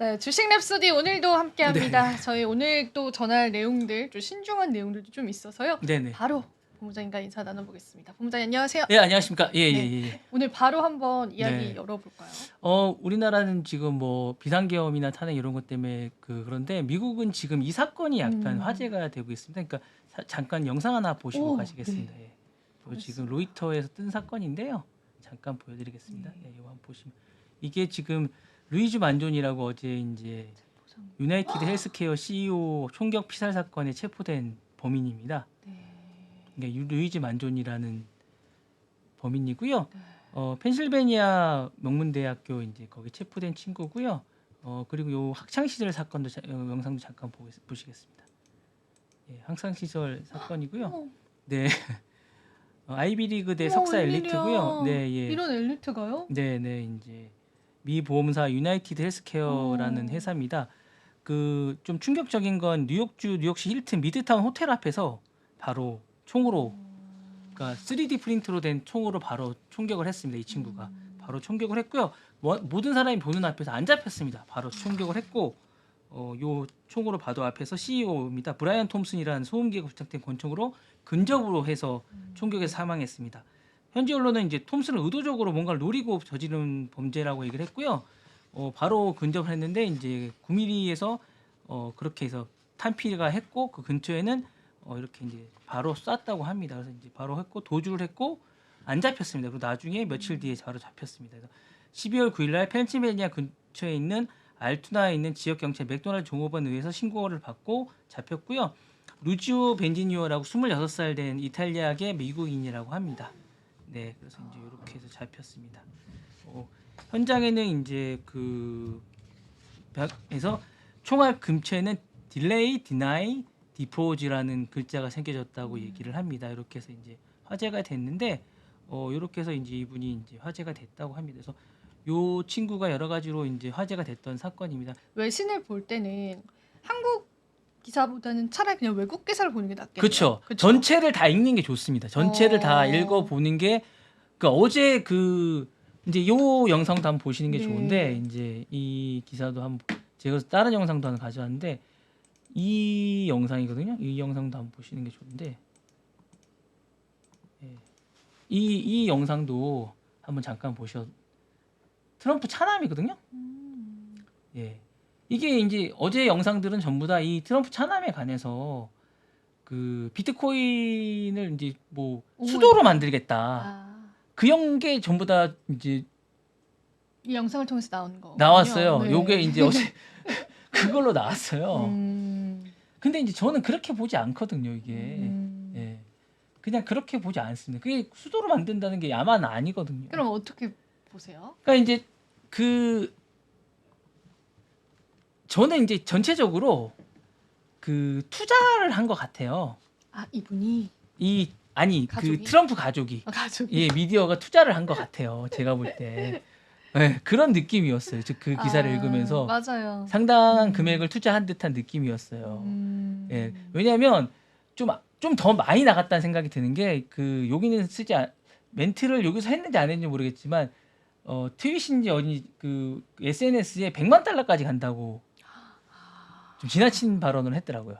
네, 주식 랩소디 오늘도 함께합니다. 저희 오늘 또 전할 내용들, 좀 신중한 내용들도 좀 있어서요. 네네. 바로 본부장님과 인사 나눠보겠습니다. 본부장님 안녕하세요. 예, 안녕하십니까. 예, 예, 네, 예. 예. 오늘 바로 한번 이야기 네. 열어볼까요? 우리나라는 지금 뭐 비상계엄이나 탄핵 이런 것 때문에 그런데 미국은 지금 이 사건이 약간 화제가 되고 있습니다. 그러니까 잠깐 영상 하나 보시고 오, 가시겠습니다. 네. 예. 지금 로이터에서 뜬 사건인데요. 잠깐 보여드리겠습니다. 예, 이거 한번 보시면 이게 지금 루이즈 만존이라고 어제 이제 유나이티드 헬스케어 CEO 총격 피살 사건에 체포된 범인입니다. 네. 그러니까 루이즈 만존이라는 범인이고요. 펜실베니아 명문대학교 이제 거기 체포된 친구고요. 그리고 요 학창 시절 사건도 영상도 잠깐 보시겠습니다. 예, 학창 시절 사건이고요. 네. 아이비리그대 석사 엘리트고요. 네, 예. 이런 엘리트가요? 네, 네, 이제 미 보험사 유나이티드 헬스케어라는 회사입니다. 그 좀 충격적인 건 뉴욕시 힐튼 미드타운 호텔 앞에서 바로 총으로 그러니까 3D 프린트로 된 총으로 바로 총격을 했습니다. 이 친구가 바로 총격을 했고요. 모든 사람이 보는 앞에서 안 잡혔습니다. 바로 총격을 했고 요 총으로 바로 앞에서 CEO입니다. 브라이언 톰슨이라는 소음기가 부착된 권총으로 근접으로 해서 총격에서 사망했습니다. 현지 언론은 이제 톰슨을 의도적으로 뭔가를 노리고 저지른 범죄라고 얘기를 했고요. 바로 근접을 했는데 이제 9mm에서 그렇게 해서 탄피가 했고 그 근처에는 이렇게 이제 바로 쐈다고 합니다. 그래서 이제 바로 했고 도주를 했고 안 잡혔습니다. 그리고 나중에 며칠 뒤에 바로 잡혔습니다. 그래서 12월 9일날 펜실베니아 근처에 있는 알투나에 있는 지역 경찰 맥도날드 종업원에 의해서 신고를 받고 잡혔고요. 루지오 벤지니오라고 26살 된 이탈리아계 미국인이라고 합니다. 네, 그래서 이제 이렇게 해서 잡혔습니다. 현장에는 이제 그 벽에서 총알 근처에는 딜레이, 디나이, 디포즈라는 글자가 새겨졌다고 얘기를 합니다. 이렇게 해서 이제 화제가 됐는데 이렇게 해서 이제 이분이 이제 화제가 됐다고 합니다. 그래서 요 친구가 여러 가지로 이제 화제가 됐던 사건입니다. 외신을 볼 때는 한국 기사보다는 차라리 그냥 외국 기사를 보는 게 낫겠네요. 그렇죠. 그쵸? 전체를 다 읽는 게 좋습니다. 전체를 다 읽어 보는 게 어제 이제 요 영상도 한번 보시는 게 네. 좋은데 이제 이 기사도 한번 제가 다른 영상도 하나 가져왔는데 이 영상이거든요. 이 영상도 한번 보시는 게 좋은데 예. 이 영상도 한번 잠깐 보셔. 트럼프 차남이거든요. 예. 이게 이제 어제 영상들은 전부 다 이 트럼프 차남에 관해서 그 비트코인을 이제 뭐 수도로 만들겠다. 그런 게 전부 다 이제 이 영상을 통해서 나온 거 나왔어요. 네. 요게 이제 어제 그걸로 나왔어요. 음. 근데 이제 저는 그렇게 보지 않거든요, 이게. 예. 그냥 그렇게 보지 않습니다. 그게 수도로 만든다는 게 야만 아니거든요. 그럼 어떻게 보세요? 그러니까 이제 저는 이제 전체적으로 그 투자를 한 것 같아요. 아, 이분이 그 트럼프 가족이 가족이 예, 미디어가 투자를 한 것 같아요. 제가 볼 때. 네, 그런 느낌이었어요. 그 기사를 읽으면서 맞아요. 상당한 금액을 투자한 듯한 느낌이었어요. 예, 왜냐하면 좀 더 많이 나갔다는 생각이 드는 게 그 여기는 멘트를 여기서 했는지 안 했는지 모르겠지만 트윗인지 어디 그 SNS에 100만 달러까지 간다고 좀 지나친 발언을 했더라고요.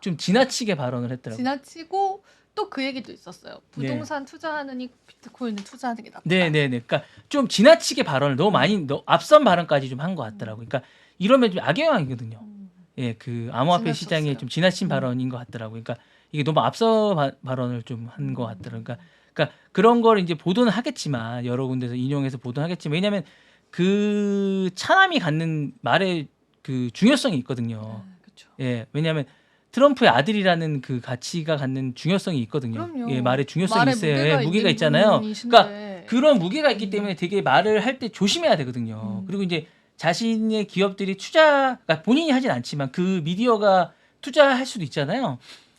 좀 지나치게 발언을 했더라고요. 지나치고 또 그 얘기도 있었어요. 부동산 투자하느니 비트코인을 투자하는 게 낫다. 네네네. 그러니까 좀 지나치게 발언을 너무 많이 앞선 발언까지 좀 한 것 같더라고요. 그러니까 이러면 좀 악영향이거든요. 예, 그 암호화폐 시장에 좀 지나친 발언인 것 같더라고요. 그러니까 이게 너무 앞서 발언을 좀 한 것 같더라고요. 그러니까 그런 걸 이제 보도는 하겠지만 여러 군데서 인용해서 보도는 하겠지만 왜냐하면 그 차남이 갖는 말의 그 중요성이 있거든요. 그렇죠. 예, 왜냐하면 트럼프의 아들이라는 그 가치가 갖는 중요성이 있거든요. 그럼요. 예, 말의 중요성이 말에 있어요. 무게가 예, 무게가 있는 있잖아요. 분이신데. 그러니까 그런 무게가 있기 때문에 되게 말을 할 때 조심해야 되거든요. 그리고 이제 자신의 기업들이 그러니까 본인이 하진 않지만 그 미디어가 투자할 수도 있잖아요.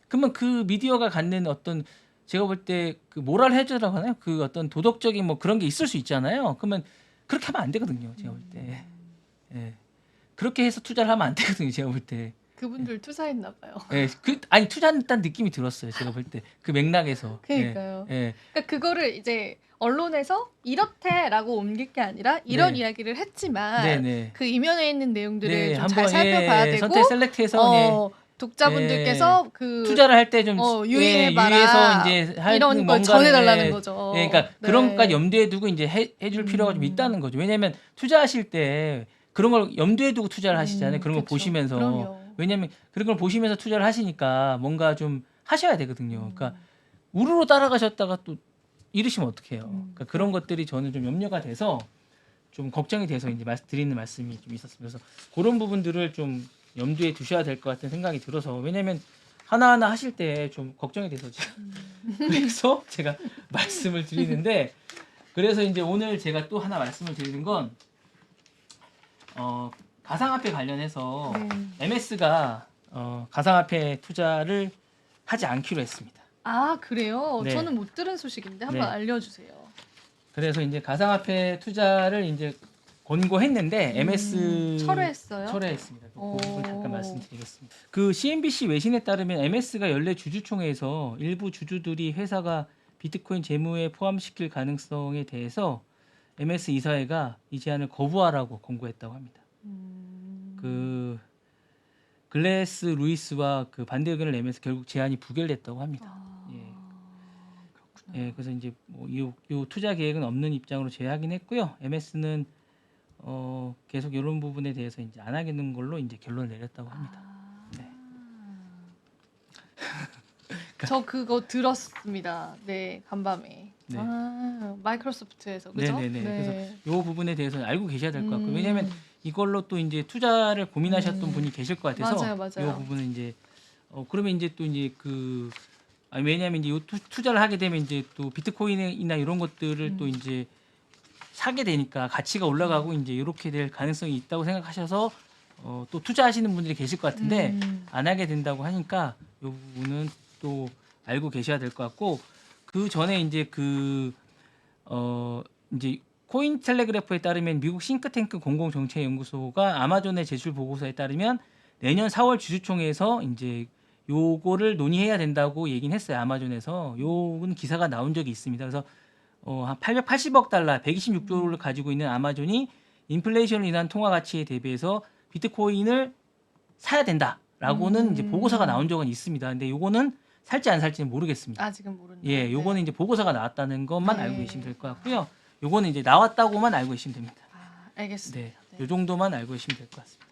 그러면 그 미디어가 갖는 어떤 제가 볼 때 그 모랄 해저라고 하나요? 그 어떤 도덕적인 뭐 그런 게 있을 수 있잖아요. 그러면 그렇게 하면 안 되거든요. 제가 볼 때. 예. 그렇게 해서 투자를 하면 안 되거든요. 제가 볼 때. 그분들 투자했나 봐요. 예, 아니 투자했다는 느낌이 들었어요. 제가 볼 때 그 맥락에서. 그러니까요. 예, 그러니까 그거를 이제 언론에서 이렇대라고 옮길 게 아니라 이런 네. 이야기를 했지만 네네. 그 이면에 있는 내용들을 네, 좀 한번 잘 살펴봐야 예, 되고 선택 셀렉트해서 독자분들께서 그 투자를 할 때 좀 유의해봐라 유의해서 이제 이런 걸 뭔가를 전해달라는 거죠. 그러니까 네. 그런 것까지 염두에 두고 이제 해줄 필요가 좀 있다는 거죠. 왜냐하면 투자하실 때 그런 걸 염두에 두고 투자를 하시잖아요. 그런 걸 그쵸. 보시면서 그럼요. 왜냐하면 그런 걸 보시면서 투자를 하시니까 뭔가 좀 하셔야 되거든요. 그러니까 우르르 따라가셨다가 또 잃으시면 어떡해요. 그러니까 그런 것들이 저는 좀 염려가 돼서 좀 걱정이 돼서 이제 드리는 말씀이 좀 있었습니다. 그래서 그런 부분들을 좀 염두에 두셔야 될 것 같은 생각이 들어서 왜냐면 하나하나 하실 때 좀 걱정이 돼서 제가 그래서 제가 말씀을 드리는데 그래서 이제 오늘 제가 또 하나 말씀을 드리는 건 가상화폐 관련해서 MS가 가상화폐 투자를 하지 않기로 했습니다. 아 그래요? 네. 저는 못 들은 소식인데 한번 네. 알려주세요. 그래서 이제 가상화폐 투자를 이제 권고했는데 MS 철회했어요? 철회했습니다. 그 부분 잠깐 오. 말씀드리겠습니다. 그 CNBC 외신에 따르면 MS가 연례 주주총회에서 일부 주주들이 회사가 비트코인 재무에 포함시킬 가능성에 대해서 MS 이사회가 이 제안을 거부하라고 권고했다고 합니다. 그 글래스 루이스와 그 반대 의견을 내면서 결국 제안이 부결됐다고 합니다. 그렇구나. 예, 그래서 이제 요 투자 계획은 없는 입장으로 제하긴 했고요. MS는 계속 이런 부분에 대해서 이제 안 하겠는 걸로 이제 결론을 내렸다고 합니다. 네. 저 그거 들었습니다. 네, 간밤에. 네. 마이크로소프트에서 그죠? 네네네. 네. 그래서 이 부분에 대해서는 알고 계셔야 될 것 같고요. 왜냐하면 이걸로 또 이제 투자를 고민하셨던 분이 계실 것 같아서 맞아요. 이 부분은 이제 그러면 이제 또 이제 왜냐하면 이제 투자를 하게 되면 이제 또 비트코인이나 이런 것들을 또 이제 사게 되니까 가치가 올라가고 이제 이렇게 될 가능성이 있다고 생각하셔서 또 투자하시는 분들이 계실 것 같은데 안 하게 된다고 하니까 이 부분은 또 알고 계셔야 될 것 같고 그 전에 이제 이제 코인 텔레그래프에 따르면 미국 싱크탱크 공공정책연구소가 아마존의 제출 보고서에 따르면 내년 4월 주주총회에서 이제 요거를 논의해야 된다고 얘기는 했어요. 아마존에서 요건 기사가 나온 적이 있습니다. 그래서 한 880억 달러, 126조를 가지고 있는 아마존이 인플레이션으로 인한 통화 가치에 대비해서 비트코인을 사야 된다라고는 이제 보고서가 나온 적은 있습니다. 근데 요거는 살지 안 살지는 모르겠습니다. 아직은 모른다. 예, 요거는 네. 이제 보고서가 나왔다는 것만 네. 알고 계시면 될 것 같고요. 요거는 이제 나왔다고만 알고 계시면 됩니다. 알겠습니다. 네, 요 정도만 알고 계시면 될 것 같습니다.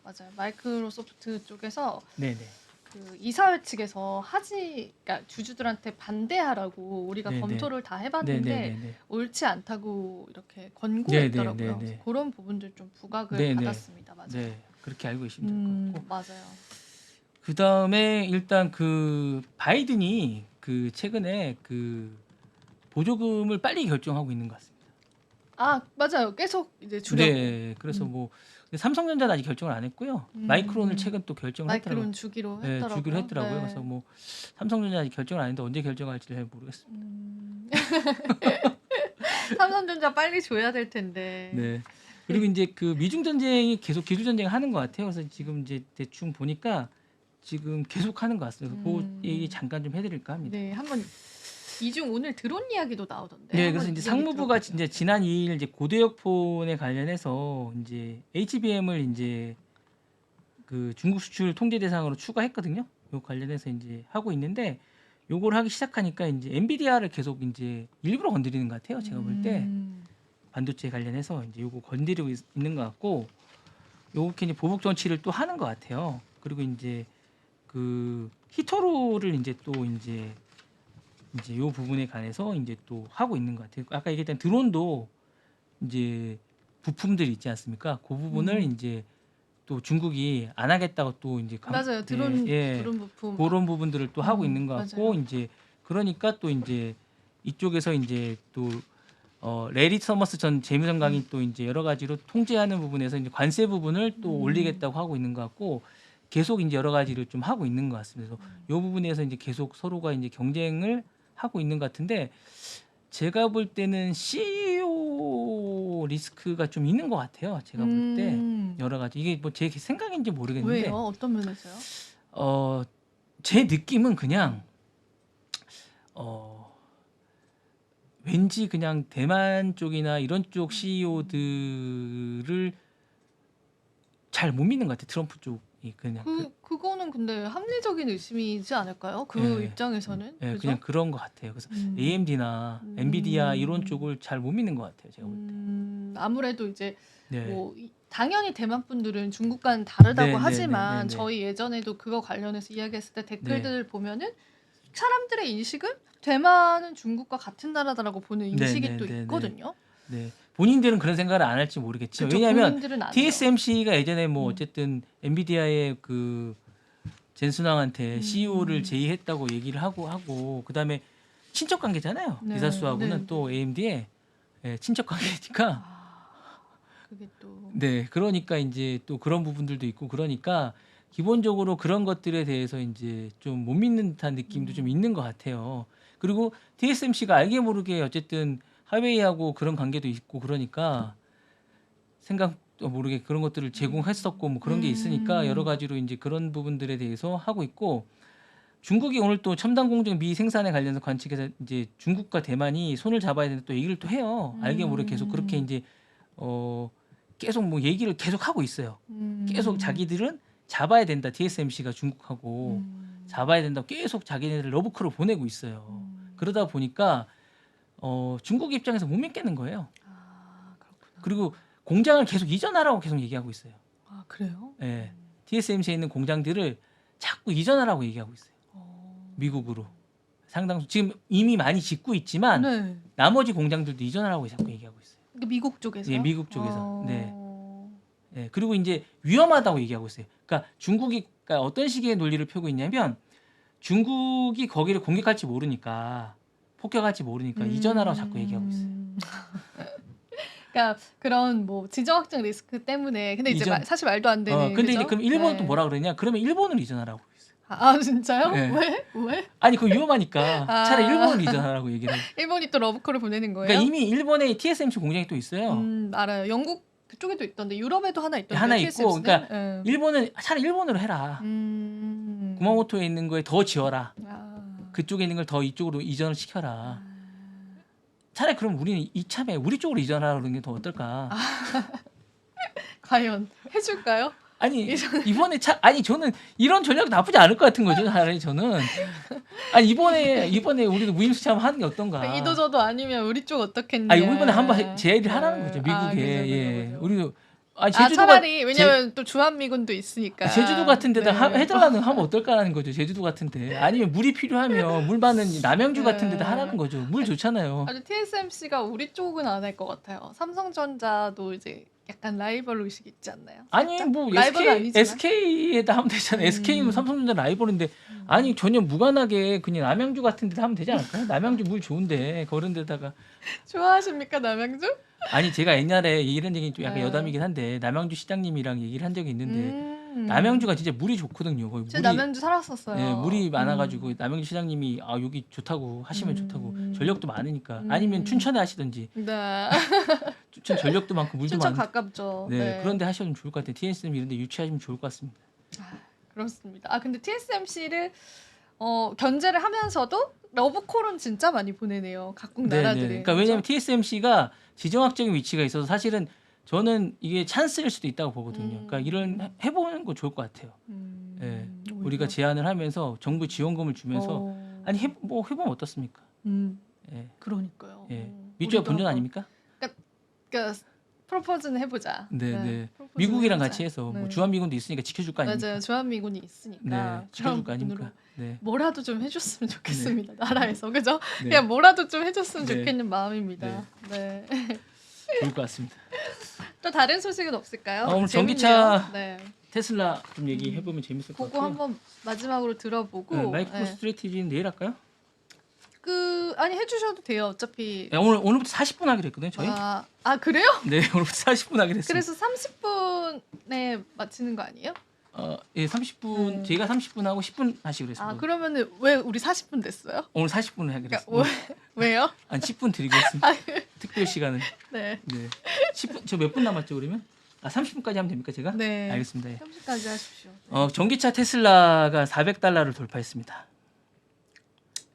맞아요. 마이크로소프트 쪽에서 네, 네. 그 이사회 측에서 그러니까 주주들한테 반대하라고 우리가 네, 검토를 다 네, 해봤는데 네, 네. 옳지 않다고 이렇게 권고했더라고요. 네, 네, 네, 네. 그래서 그런 부분들 좀 부각을 네, 네. 받았습니다. 맞아요. 네, 그렇게 알고 계시면 될 것 같고. 맞아요. 그 다음에 일단 그 바이든이 그 최근에 그 보조금을 빨리 결정하고 있는 것 같습니다. 맞아요. 계속 이제 줄여. 네, 그래서 뭐 삼성전자는 아직 결정을 안 했고요. 마이크론을 최근 또 결정을 했더라고요. 마이크론 주기로 네, 했더라고요. 주기로 했더라고요. 네. 그래서 뭐 삼성전자 아직 결정을 안 했는데 언제 결정할지 잘 모르겠습니다. 삼성전자 빨리 줘야 될 텐데. 네. 그리고 이제 그 미중 전쟁이 계속 기술 전쟁을 하는 것 같아요. 그래서 지금 이제 대충 보니까 지금 계속 하는 것 같습니다. 그래서 그 얘기 잠깐 좀 해드릴까 합니다. 네, 한번 이중 오늘 드론 이야기도 나오던데. 네, 한번 그래서 이제 얘기 상무부가 들어볼게요. 이제 지난 2일 이제 고대역폰에 관련해서 이제 HBM을 이제 그 중국 수출 통제 대상으로 추가했거든요. 요 관련해서 이제 하고 있는데 요걸 하기 시작하니까 이제 엔비디아를 계속 이제 일부러 건드리는 것 같아요. 제가 볼 때 반도체 관련해서 이제 요거 건드리고 있는 것 같고 요렇게 이제 보복 정치를 또 하는 것 같아요. 그리고 이제 그 히토로를 이제 또 이제 요 부분에 관해서 이제 또 하고 있는 것 같아요. 아까 얘기했던 드론도 이제 부품들 있지 않습니까? 그 부분을 이제 또 중국이 안 하겠다고 또 이제 맞아요. 드론 부품. 그런 부분들을 또 하고 있는 것 같고 맞아요. 이제 그러니까 또 이제 이쪽에서 이제 또 레리 서머스 전 재무장관이 또 이제 여러 가지로 통제하는 부분에서 이제 관세 부분을 또 올리겠다고 하고 있는 것 같고 계속 이제 여러 가지를 좀 하고 있는 것 같습니다. 그래서 이 부분에서 이제 계속 서로가 이제 경쟁을 하고 있는 것 같은데 제가 볼 때는 CEO는 리스크가 좀 있는 것 같아요. 제가 볼 때 음. 여러 가지 이게 뭐 제 생각인지 모르겠는데 왜요? 어떤 면에서요? 제 느낌은 그냥 왠지 그냥 대만 쪽이나 이런 쪽 CEO들을 잘 못 믿는 것 같아요. 트럼프 쪽이 그냥 그거는 근데 합리적인 의심이지 않을까요? 그 예. 입장에서는. 예, 그죠? 그냥 그런 것 같아요. 그래서 음. AMD나 음. 엔비디아 이런 쪽을 잘 못 믿는 것 같아요. 제가 볼 때. 아무래도 이제 네. 뭐 당연히 대만 분들은 중국과는 다르다고 네, 네, 하지만 네, 네, 네. 저희 예전에도 그거 관련해서 이야기했을 때 네. 댓글들 보면은 사람들의 인식은 대만은 중국과 같은 나라다라고 보는 네, 인식이 네, 또 네, 네. 있거든요. 네. 본인들은 그런 생각을 안 할지 모르겠지만 그쵸, 왜냐하면 본인들은 안 해요. TSMC가 예전에 뭐 음. 어쨌든 엔비디아의 그 젠순왕한테 CEO를 음. 제의했다고 얘기를 하고 그다음에 친척 관계잖아요. 네, 리사스하고는 네, 또 네. AMD의 친척 관계니까 그게 또 네, 그러니까 이제 또 그런 부분들도 있고 그러니까 기본적으로 그런 것들에 대해서 이제 좀 못 믿는 듯한 느낌도 좀 있는 것 같아요. 그리고 TSMC가 알게 모르게 어쨌든 하웨이하고 그런 관계도 있고 그러니까 생각도 모르게 그런 것들을 제공했었고 뭐 그런 게 있으니까 여러 가지로 이제 그런 부분들에 대해서 하고 있고 중국이 오늘 또 첨단 공정 미 생산에 관련해서 관측해서 이제 중국과 대만이 손을 잡아야 된다 또 얘기를 또 해요. 알게 모르게 계속 그렇게 이제 계속 뭐 얘기를 계속 하고 있어요. 계속 자기들은 잡아야 된다. TSMC가 중국하고 잡아야 된다고 계속 자기네들 러브콜을 보내고 있어요. 그러다 보니까 중국 입장에서 못 믿겠는 거예요. 그렇구나. 그리고 공장을 계속 이전하라고 계속 얘기하고 있어요. 아, 그래요? 예. TSMC에 있는 공장들을 자꾸 이전하라고 얘기하고 있어요. 미국으로. 상당수 지금 이미 많이 짓고 있지만 네. 나머지 공장들도 이전하라고 자꾸 얘기하고 있어요. 그러니까 미국 쪽에서요? 예, 미국 쪽에서. 네. 예, 그리고 이제 위험하다고 얘기하고 있어요. 그러니까 중국이 그러니까 어떤 식의 논리를 펴고 있냐면 중국이 거기를 공격할지 모르니까 폭격할지 모르니까 이전하라고 자꾸 얘기하고 있어요. 그러니까 그런 뭐 지정 확정 리스크 때문에 근데 이제 이전- 사실 말도 안 되는. 근데 이제 그죠? 그럼 일본은 또 네. 뭐라 그러냐? 그러면 일본을 이전하라고 있어요. 아, 진짜요? 네. 왜? 왜? 아니 그거 위험하니까 아. 차라리 일본을 이전하라고 얘기를 해요. 일본이 또 러브콜을 보내는 거예요? 그러니까 이미 일본에 TSMC 공장이 또 있어요. 알아요. 영국 그쪽에도 있던데 유럽에도 하나 있던데. 하나 있고, TSMC 는? 그러니까 일본은 차라리 일본으로 해라. 구마모토에 있는 거에 더 지어라. 그쪽에 있는 걸 더 이쪽으로 이전을 시켜라. 차라리 그럼 우리는 이참에 우리 쪽으로 이전하라 그러는 게 더 어떨까? 과연 해줄까요? 아니 이번에 아니 저는 이런 전략 나쁘지 않을 것 같은 거죠. 차라리 저는 아니 이번에 우리도 무임수참 하는 게 어떤가? 이도저도 아니면 우리 쪽 어떻겠냐. 아니 이번에 한번 제의를 하라는 거죠. 미국에. 그죠, 예. 그죠. 우리도 차라리 왜냐면 또 주한미군도 있으니까. 제주도 같은 데다 네. 해달라는 하면 어떨까라는 거죠. 제주도 같은 데. 아니면 물이 필요하면 물 많은 남양주 같은 데다 하라는 거죠. 물 좋잖아요. 아주 TSMC가 우리 쪽은 안 할 것 같아요. 삼성전자도 이제 약간 라이벌 의식이 있지 않나요? 아니 살짝? 뭐 라이벌은 아니지만. SK에다 하면 되잖아요. SK는 삼성전자 라이벌인데 아니 전혀 무관하게 그냥 남양주 같은 데다 하면 되지 않을까요? 남양주 물 좋은데 그런 데다가 좋아하십니까 남양주? 아니 제가 옛날에 이런 얘기 좀 약간 네. 여담이긴 한데 남양주 시장님이랑 얘기를 한 적이 있는데 음. 남양주가 진짜 물이 좋거든요. 거의 제 물이 남양주 살았었어요. 네, 물이 많아가지고 남양주 시장님이 여기 좋다고 하시면 좋다고 전력도 많으니까 아니면 춘천에 하시든지 네. 춘천 전력도 많고 물도 춘천 많고 가깝죠. 네, 그런데 하시면 좋을 것 같아요. TSM 이런 데 유치하시면 좋을 것 같습니다. 그렇습니다. 근데 TSMC를 견제를 하면서도 러브콜은 진짜 많이 보내네요. 각국 나라들이. 그러니까 왜냐하면 TSMC가 지정학적인 위치가 있어서 사실은 저는 이게 찬스일 수도 있다고 보거든요. 그러니까 이런 해보는 거 좋을 것 같아요. 예, 우리가 제안을 하면서 정부 지원금을 주면서 아니 해보면 어떻습니까? 예, 그러니까요. 예. 밑줄가 본전 아닙니까? 그러니까 프로포즈는 해보자. 네. 프로포즈는 미국이랑 해보자. 같이 해서 네. 뭐 주한미군도 있으니까 지켜줄 거 아닙니까? 맞아요. 주한미군이 있으니까. 네, 지켜줄 거 그런 아닙니까? 분으로 네. 뭐라도 좀 해줬으면 좋겠습니다. 나라에서 그죠? 네. 그냥 뭐라도 좀 해줬으면 네. 좋겠는 마음입니다. 네. 좋을 것 같습니다. 또 다른 소식은 없을까요? 오늘 재밌네요. 전기차 네. 테슬라 좀 얘기해 보면 재밌을 것 그거 같고요. 한번 마지막으로 들어보고. 네, 마이크로 네. 스트레티지는 내일 할까요? 아니 해주셔도 돼요. 어차피. 네, 오늘부터 40분 하기로 했거든요, 저희. 그래요? 네, 오늘부터 40분 하기로 했습니다. 그래서 30분에 마치는 거 아니에요? 예, 30분 저희가 30분 하고 10분 하시기로 했습니다. 아 그러면은 왜 우리 40분 됐어요? 오늘 40분을 하기로 그러니까 했습니다. 왜요? 한 10분 드리겠습니다. 특별 시간은. 네. 네. 10분 저 몇 분 남았죠, 그러면? 30분까지 하면 됩니까, 제가? 네. 알겠습니다. 예. 30까지 하십시오. 전기차 테슬라가 400달러를 돌파했습니다.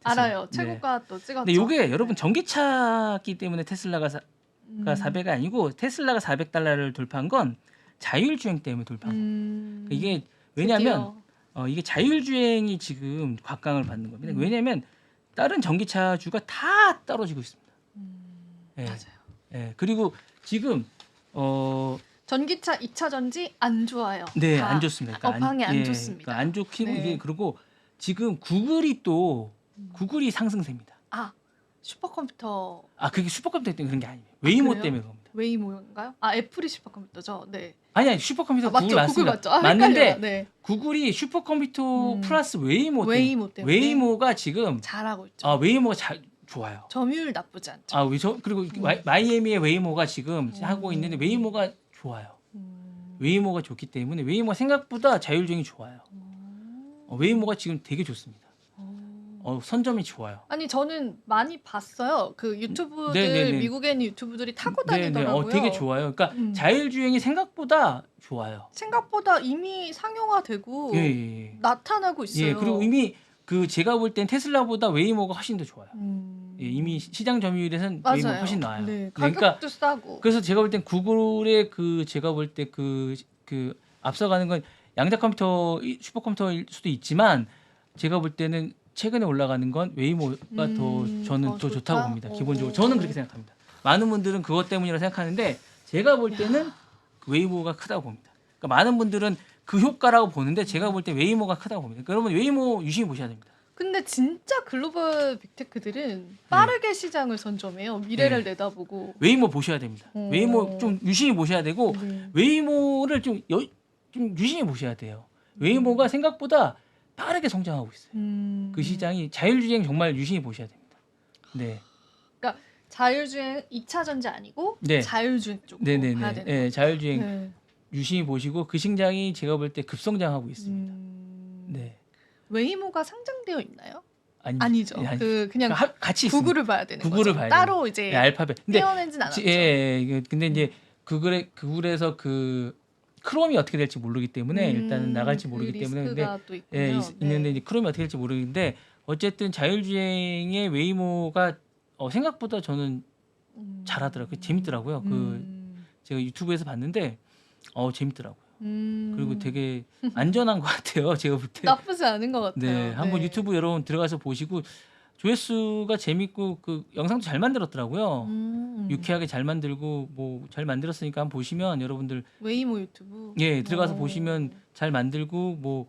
알아요. 네. 최고가 또 찍었죠. 근데 요게 여러분 전기차기 때문에 테슬라가 음. 400이 아니고 테슬라가 400달러를 돌파한 건 자율주행 때문에 돌파한 거예요. 이게 왜냐하면 이게 자율주행이 지금 곽강을 받는 겁니다. 왜냐하면 다른 전기차주가 다 떨어지고 있습니다. 예. 맞아요. 예. 그리고 지금 전기차 2차 전지 안 좋아요. 네, 다 안 좋습니다. 그러니까 업황이 안 예, 좋습니다. 그러니까 안 좋고 네. 이게 그리고 지금 구글이 상승세입니다. 아 슈퍼컴퓨터 그게 슈퍼컴퓨터 때문에 그런 게 아니에요. 웨이모 그래요? 때문에 그럽니다. 웨이모인가요? 아 애플이 슈퍼컴퓨터죠. 네. 아니 슈퍼컴퓨터 구글 맞죠. 맞습니다. 구글 맞죠. 맞는데 헷갈려요. 네. 구글이 슈퍼컴퓨터 음. 플러스 웨이모 때문에 웨이모 때문에 웨이모가 지금 잘하고 있죠. 웨이모가 좋아요. 점유율 나쁘지 않죠. 그리고 마이애미의 웨이모가 지금 하고 있는데 웨이모가 좋아요. 웨이모가 좋기 때문에 웨이모 생각보다 자율주행이 좋아요. 웨이모가 지금 되게 좋습니다. 선점이 좋아요. 아니 저는 많이 봤어요. 그 유튜브들 네네네. 미국에 있는 유튜브들이 타고 네네. 다니더라고요. 되게 좋아요. 그러니까 자율주행이 생각보다 좋아요. 생각보다 이미 상용화되고 예. 나타나고 있어요. 예, 그리고 이미 제가 볼 땐 테슬라보다 웨이모가 훨씬 더 좋아요. 예, 이미 시장 점유율에서는 맞아요. 웨이모가 훨씬 나아요. 네, 그러니까 가격도 싸고. 그래서 제가 볼 땐 구글의 제가 볼 때 앞서가는 건 양자 컴퓨터 슈퍼컴퓨터일 수도 있지만 제가 볼 때는 최근에 올라가는 건 웨이모가 저는 더 좋다고 봅니다. 기본적으로 저는 그렇게 생각합니다. 많은 분들은 그것 때문이라고 생각하는데 제가 볼 때는 웨이모가 크다고 봅니다. 그러니까 많은 분들은 그 효과라고 보는데 제가 볼 때 웨이모가 크다고 봅니다. 그러니까 여러분 웨이모 유심히 보셔야 됩니다. 근데 진짜 글로벌 빅테크들은 빠르게 시장을 선점해요. 미래를 내다보고. 웨이모 보셔야 됩니다. 웨이모 좀 유심히 보셔야 되고 웨이모를 좀 유심히 보셔야 돼요. 웨이모가 생각보다 빠르게 성장하고 있어요. 그 시장이 자율주행 정말 유심히 보셔야 됩니다. 네. 그러니까 자율주행 2차 전지 아니고 네. 자율주행 쪽으로 네네네. 가야 되는 네, 거죠. 자율주행 네. 유심히 보시고 그 시장이 제가 볼 때 급성장하고 있습니다. 네. 웨이모가 상장되어 있나요? 아니, 아니죠. 아니, 그냥 같이 구글을 봐야 되는 구글을 거죠. 봐야 따로 이제 네, 알파벳. 근데 떼어내진 않았죠. 근데 이제 구글에서 크롬이 어떻게 될지 모르기 때문에 일단은 나갈지 모르기 때문에 근데 또 있군요. 있는데 이제 크롬이 어떻게 될지 모르겠는데 어쨌든 자율주행의 웨이모가 생각보다 저는 잘하더라고요. 재밌더라고요. 제가 유튜브에서 봤는데 재밌더라고요. 그리고 되게 안전한 것 같아요. 제가 볼 때. 나쁘지 않은 것 같아요. 네, 한번 유튜브 여러분 들어가서 보시고 조회수가 재밌고 그 영상도 잘 만들었더라고요. 유쾌하게 잘 만들고 뭐 잘 만들었으니까 한번 보시면 여러분들 웨이모 유튜브 들어가서 보시면 잘 만들고 뭐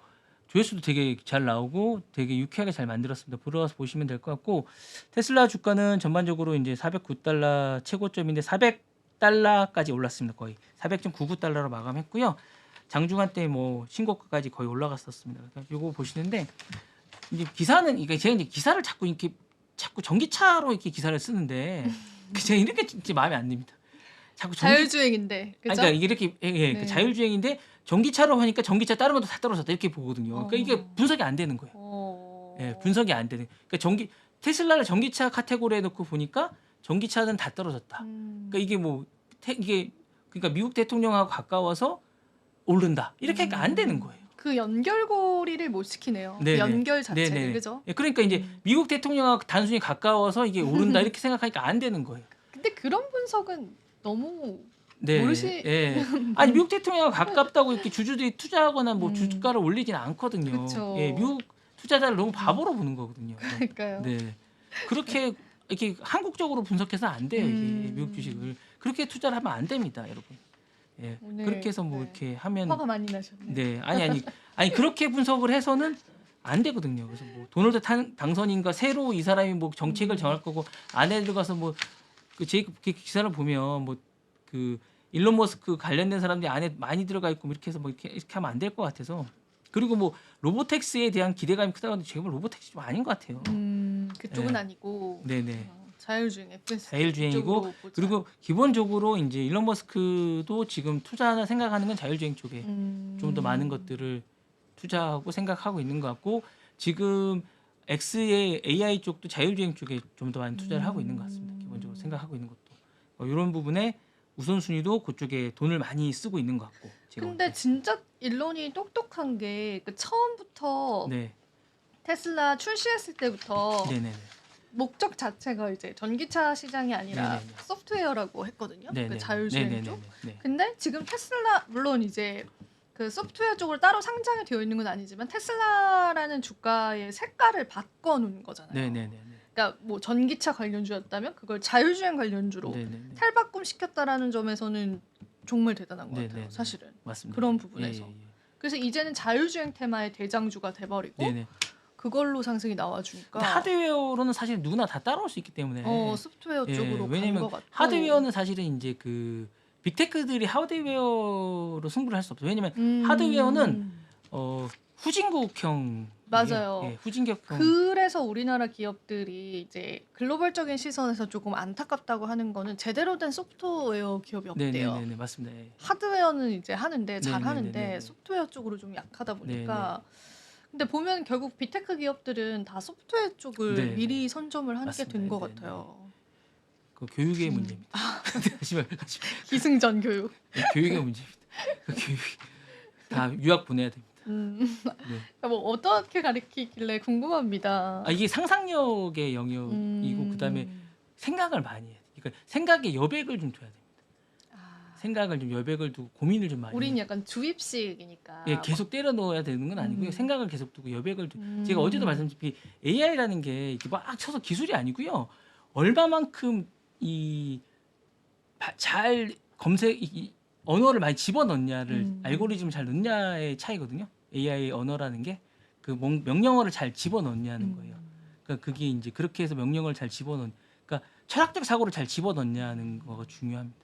조회수도 되게 잘 나오고 되게 유쾌하게 잘 만들었습니다. 들어가서 보시면 될 것 같고 테슬라 주가는 전반적으로 이제 409달러 최고점인데 400달러까지 올랐습니다. 거의 400.99달러로 마감했고요. 장중한 때 뭐 신고가까지 거의 올라갔었습니다. 그러니까 요거 보시는데 이제 기사는 이게 제가 이제 기사를 자꾸 전기차로 이렇게 기사를 쓰는데 제가 이렇게 진짜 마음에 안 듭니다. 자꾸 자율주행인데 그죠? 그러니까 이게 이렇게 네. 자율주행인데 전기차로 하니까 전기차 다른 것도 다 떨어졌다 이렇게 보거든요. 그러니까 이게 분석이 안 되는 거예요. 분석이 안 되는. 그러니까 테슬라를 전기차 카테고리에 넣고 보니까 전기차는 다 떨어졌다. 그러니까 이게 그러니까 미국 대통령하고 가까워서 오른다 이렇게 하니까 안 되는 거예요. 그 연결고리를 못 시키네요. 네네. 연결 자체를 네네. 그죠? 그러니까 이제 미국 대통령하고 단순히 가까워서 이게 오른다 이렇게 생각하니까 안 되는 거예요. 근데 그런 분석은 너무 네. 모르시. 아니 미국 대통령하고 가깝다고 이렇게 주주들이 투자하거나 뭐 주가를 올리지는 않거든요. 그쵸. 미국 투자자를 너무 바보로 보는 거거든요. 그러니까요. 네. 그렇게 이렇게 한국적으로 분석해서는 안 돼요. 이게 미국 주식을 그렇게 투자를 하면 안 됩니다, 여러분. 오늘, 그렇게 해서 뭐 이렇게 하면 화가 많이 나셨네요. 네, 아니 그렇게 분석을 해서는 안 되거든요. 그래서 뭐 도널드 당선인과 새로 이 사람이 뭐 정책을 정할 거고 안에 들어가서 뭐 제 기사를 보면 뭐 그 일론 머스크 관련된 사람들이 안에 많이 들어가 있고 뭐 이렇게 해서 뭐 이렇게 하면 안 될 것 같아서 그리고 뭐 로보택스에 대한 기대감이 크다고 하는데 제가 로보택스 좀 아닌 것 같아요. 그쪽은 네. 아니고. 네네. 자율주행 FSD 자율주행이고 쪽으로 보자. 그리고 기본적으로 이제 일론 머스크도 지금 투자나 생각하는 건 자율주행 쪽에 좀 더 많은 것들을 투자하고 생각하고 있는 것 같고 지금 X의 AI 쪽도 자율주행 쪽에 좀 더 많이 투자를 하고 있는 것 같습니다. 기본적으로 생각하고 있는 것도 이런 부분에 우선순위도 그쪽에 돈을 많이 쓰고 있는 것 같고. 제가 볼 근데 때. 진짜 일론이 똑똑한 게 그 처음부터 네, 테슬라 출시했을 때부터 네, 네, 네. 목적 자체가 이제 전기차 시장이 아니라 네네네. 소프트웨어라고 했거든요. 네, 그 네, 자율주행 네, 네, 쪽. 네, 네. 근데 지금 테슬라 물론 이제 그 소프트웨어 쪽으로 따로 상장이 되어 있는 건 아니지만 테슬라라는 주가의 색깔을 바꿔놓은 거잖아요. 네, 네, 네, 네. 그러니까 뭐 전기차 관련주였다면 그걸 자율주행 관련주로 네, 네, 네. 탈바꿈 시켰다라는 점에서는 정말 대단한 것 네, 같아요. 네, 네. 사실은 맞습니다. 그런 예, 부분에서. 예, 예. 그래서 이제는 자율주행 테마의 대장주가 돼버리고 네, 네. 그걸로 상승이 나와주니까 근데 하드웨어로는 사실 누구나 다 따라올 수 있기 때문에 소프트웨어 예, 쪽으로 간 왜냐면 것 같고 하드웨어는 사실은 이제 그 빅테크들이 하드웨어로 승부를 할 수 없어요. 왜냐면 하드웨어는 후진국형 맞아요. 예, 후진국형 그래서 우리나라 기업들이 이제 글로벌적인 시선에서 조금 안타깝다고 하는 거는 제대로 된 소프트웨어 기업이 없대요. 네네네 맞습니다. 예. 하드웨어는 이제 하는데 잘 하는데 네네네네. 소프트웨어 쪽으로 좀 약하다 네네. 보니까 근데 보면 결국 빅테크 기업들은 다 소프트웨어 쪽을 네네. 미리 선점을 하게 맞습니다. 된 것 네네. 같아요. 그 교육의 문제입니다. 하지만 기승전 교육. 교육의 문제입니다. 그 교육 다 유학 보내야 됩니다. 네. 뭐 어떻게 가르치길래 궁금합니다. 이게 상상력의 영역이고 그다음에 생각을 많이 해야 돼. 그러니까 생각에 여백을 좀 둬야 됩니다. 생각을 좀 여백을 두고 고민을 좀 많이. 우린 약간 주입식이니까. 예, 계속 때려 넣어야 되는 건 아니고요. 생각을 계속 두고 여백을 제가 어제도 말씀드린 AI라는 게 이렇게 막 쳐서 기술이 아니고요. 얼마만큼 잘 검색 언어를 많이 집어넣냐를 알고리즘을 잘 넣냐의 차이거든요. AI 언어라는 게 그 명령어를 잘 집어넣냐는 거예요. 그러니까 그게 이제 그렇게 해서 명령어를 잘 집어넣는 그러니까 철학적 사고를 잘 집어넣냐는 거가 중요합니다.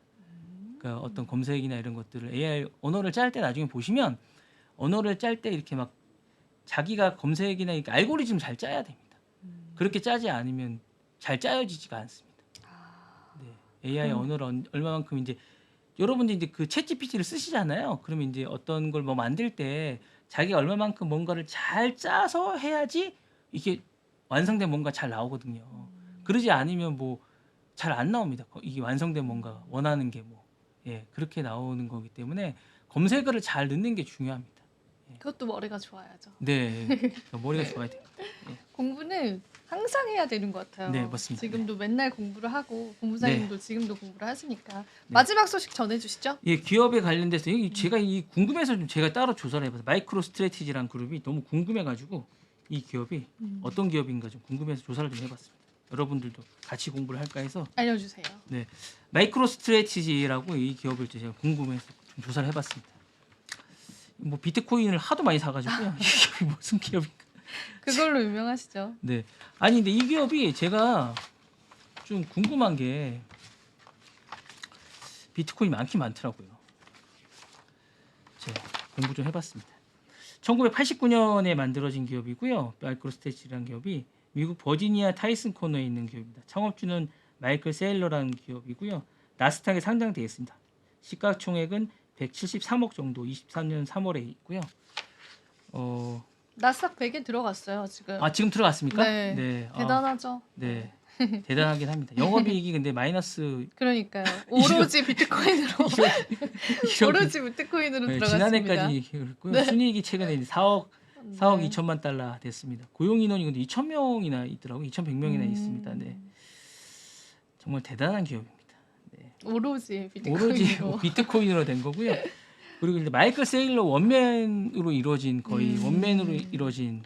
그러니까 어떤 검색이나 이런 것들을 AI 언어를 짤 때 나중에 보시면 언어를 짤 때 이렇게 막 자기가 검색이나 이렇게 알고리즘 잘 짜야 됩니다. 그렇게 짜지 않으면 잘 짜여지지가 않습니다. 네. AI 언어를 얼마만큼 이제 여러분들이 이제 그 챗GPT를 쓰시잖아요. 그러면 이제 어떤 걸 뭐 만들 때 자기가 얼마만큼 뭔가를 잘 짜서 해야지 이게 완성된 뭔가 잘 나오거든요. 그러지 않으면 뭐 잘 안 나옵니다. 이게 완성된 뭔가 원하는 게 뭐 예, 그렇게 나오는 거기 때문에 검색어를 잘 넣는 게 중요합니다. 그것도 머리가 좋아야죠. 네. 머리가 좋아야 됩니다. 공부는 항상 해야 되는 것 같아요. 네, 맞습니다. 지금도 맨날 공부를 하고 본부장님도 지금도 공부를 하시니까 네. 마지막 소식 전해주시죠. 예, 기업에 관련돼서 제가 이 궁금해서 좀 제가 따로 조사를 해봤어요. 마이크로 스트래티지라는 그룹이 너무 궁금해가지고 이 기업이 어떤 기업인가 좀 궁금해서 조사를 좀 해봤습니다. 여러분들도 같이 공부를 할까 해서 알려주세요. 네, 마이크로 스트래티지라고 이 기업을 제가 궁금해서 좀 조사를 해봤습니다. 뭐 비트코인을 하도 많이 사가지고요. 이 기업이 무슨 기업인가? 그걸로 유명하시죠. 네, 아니 근데 이 기업이 제가 좀 궁금한 게 비트코인이 많긴 많더라고요. 제가 공부 좀 해봤습니다. 1989년에 만들어진 기업이고요. 마이크로 스트래티지라는 기업이 미국 버지니아 타이슨 코너에 있는 기업입니다. 창업주는 마이클 세일러라는 기업이고요. 나스닥에 상장되어 있습니다. 시가총액은 173억 정도 23년 3월에 있고요. 나스닥 100에 들어갔어요 지금. 지금 들어갔습니까? 네. 대단하죠. 네. 대단하긴 합니다. 영업이익이 근데 마이너스 그러니까요. 오로지 비트코인으로 오로지 비트코인으로 네, 들어갔습니다. 지난해까지 그랬고요. 순이익이 최근에 이제 4억 2천만 달러 됐습니다. 고용 인원이 근데 2,000명이나 있더라고요. 2,100명이나 있습니다. 네. 정말 대단한 기업입니다. 네. 오로지 오로지 비트코인으로. 비트코인으로 된 거고요. 그리고 이제 마이클 세일러 원맨으로 이루어진 거의 원맨으로 이루어진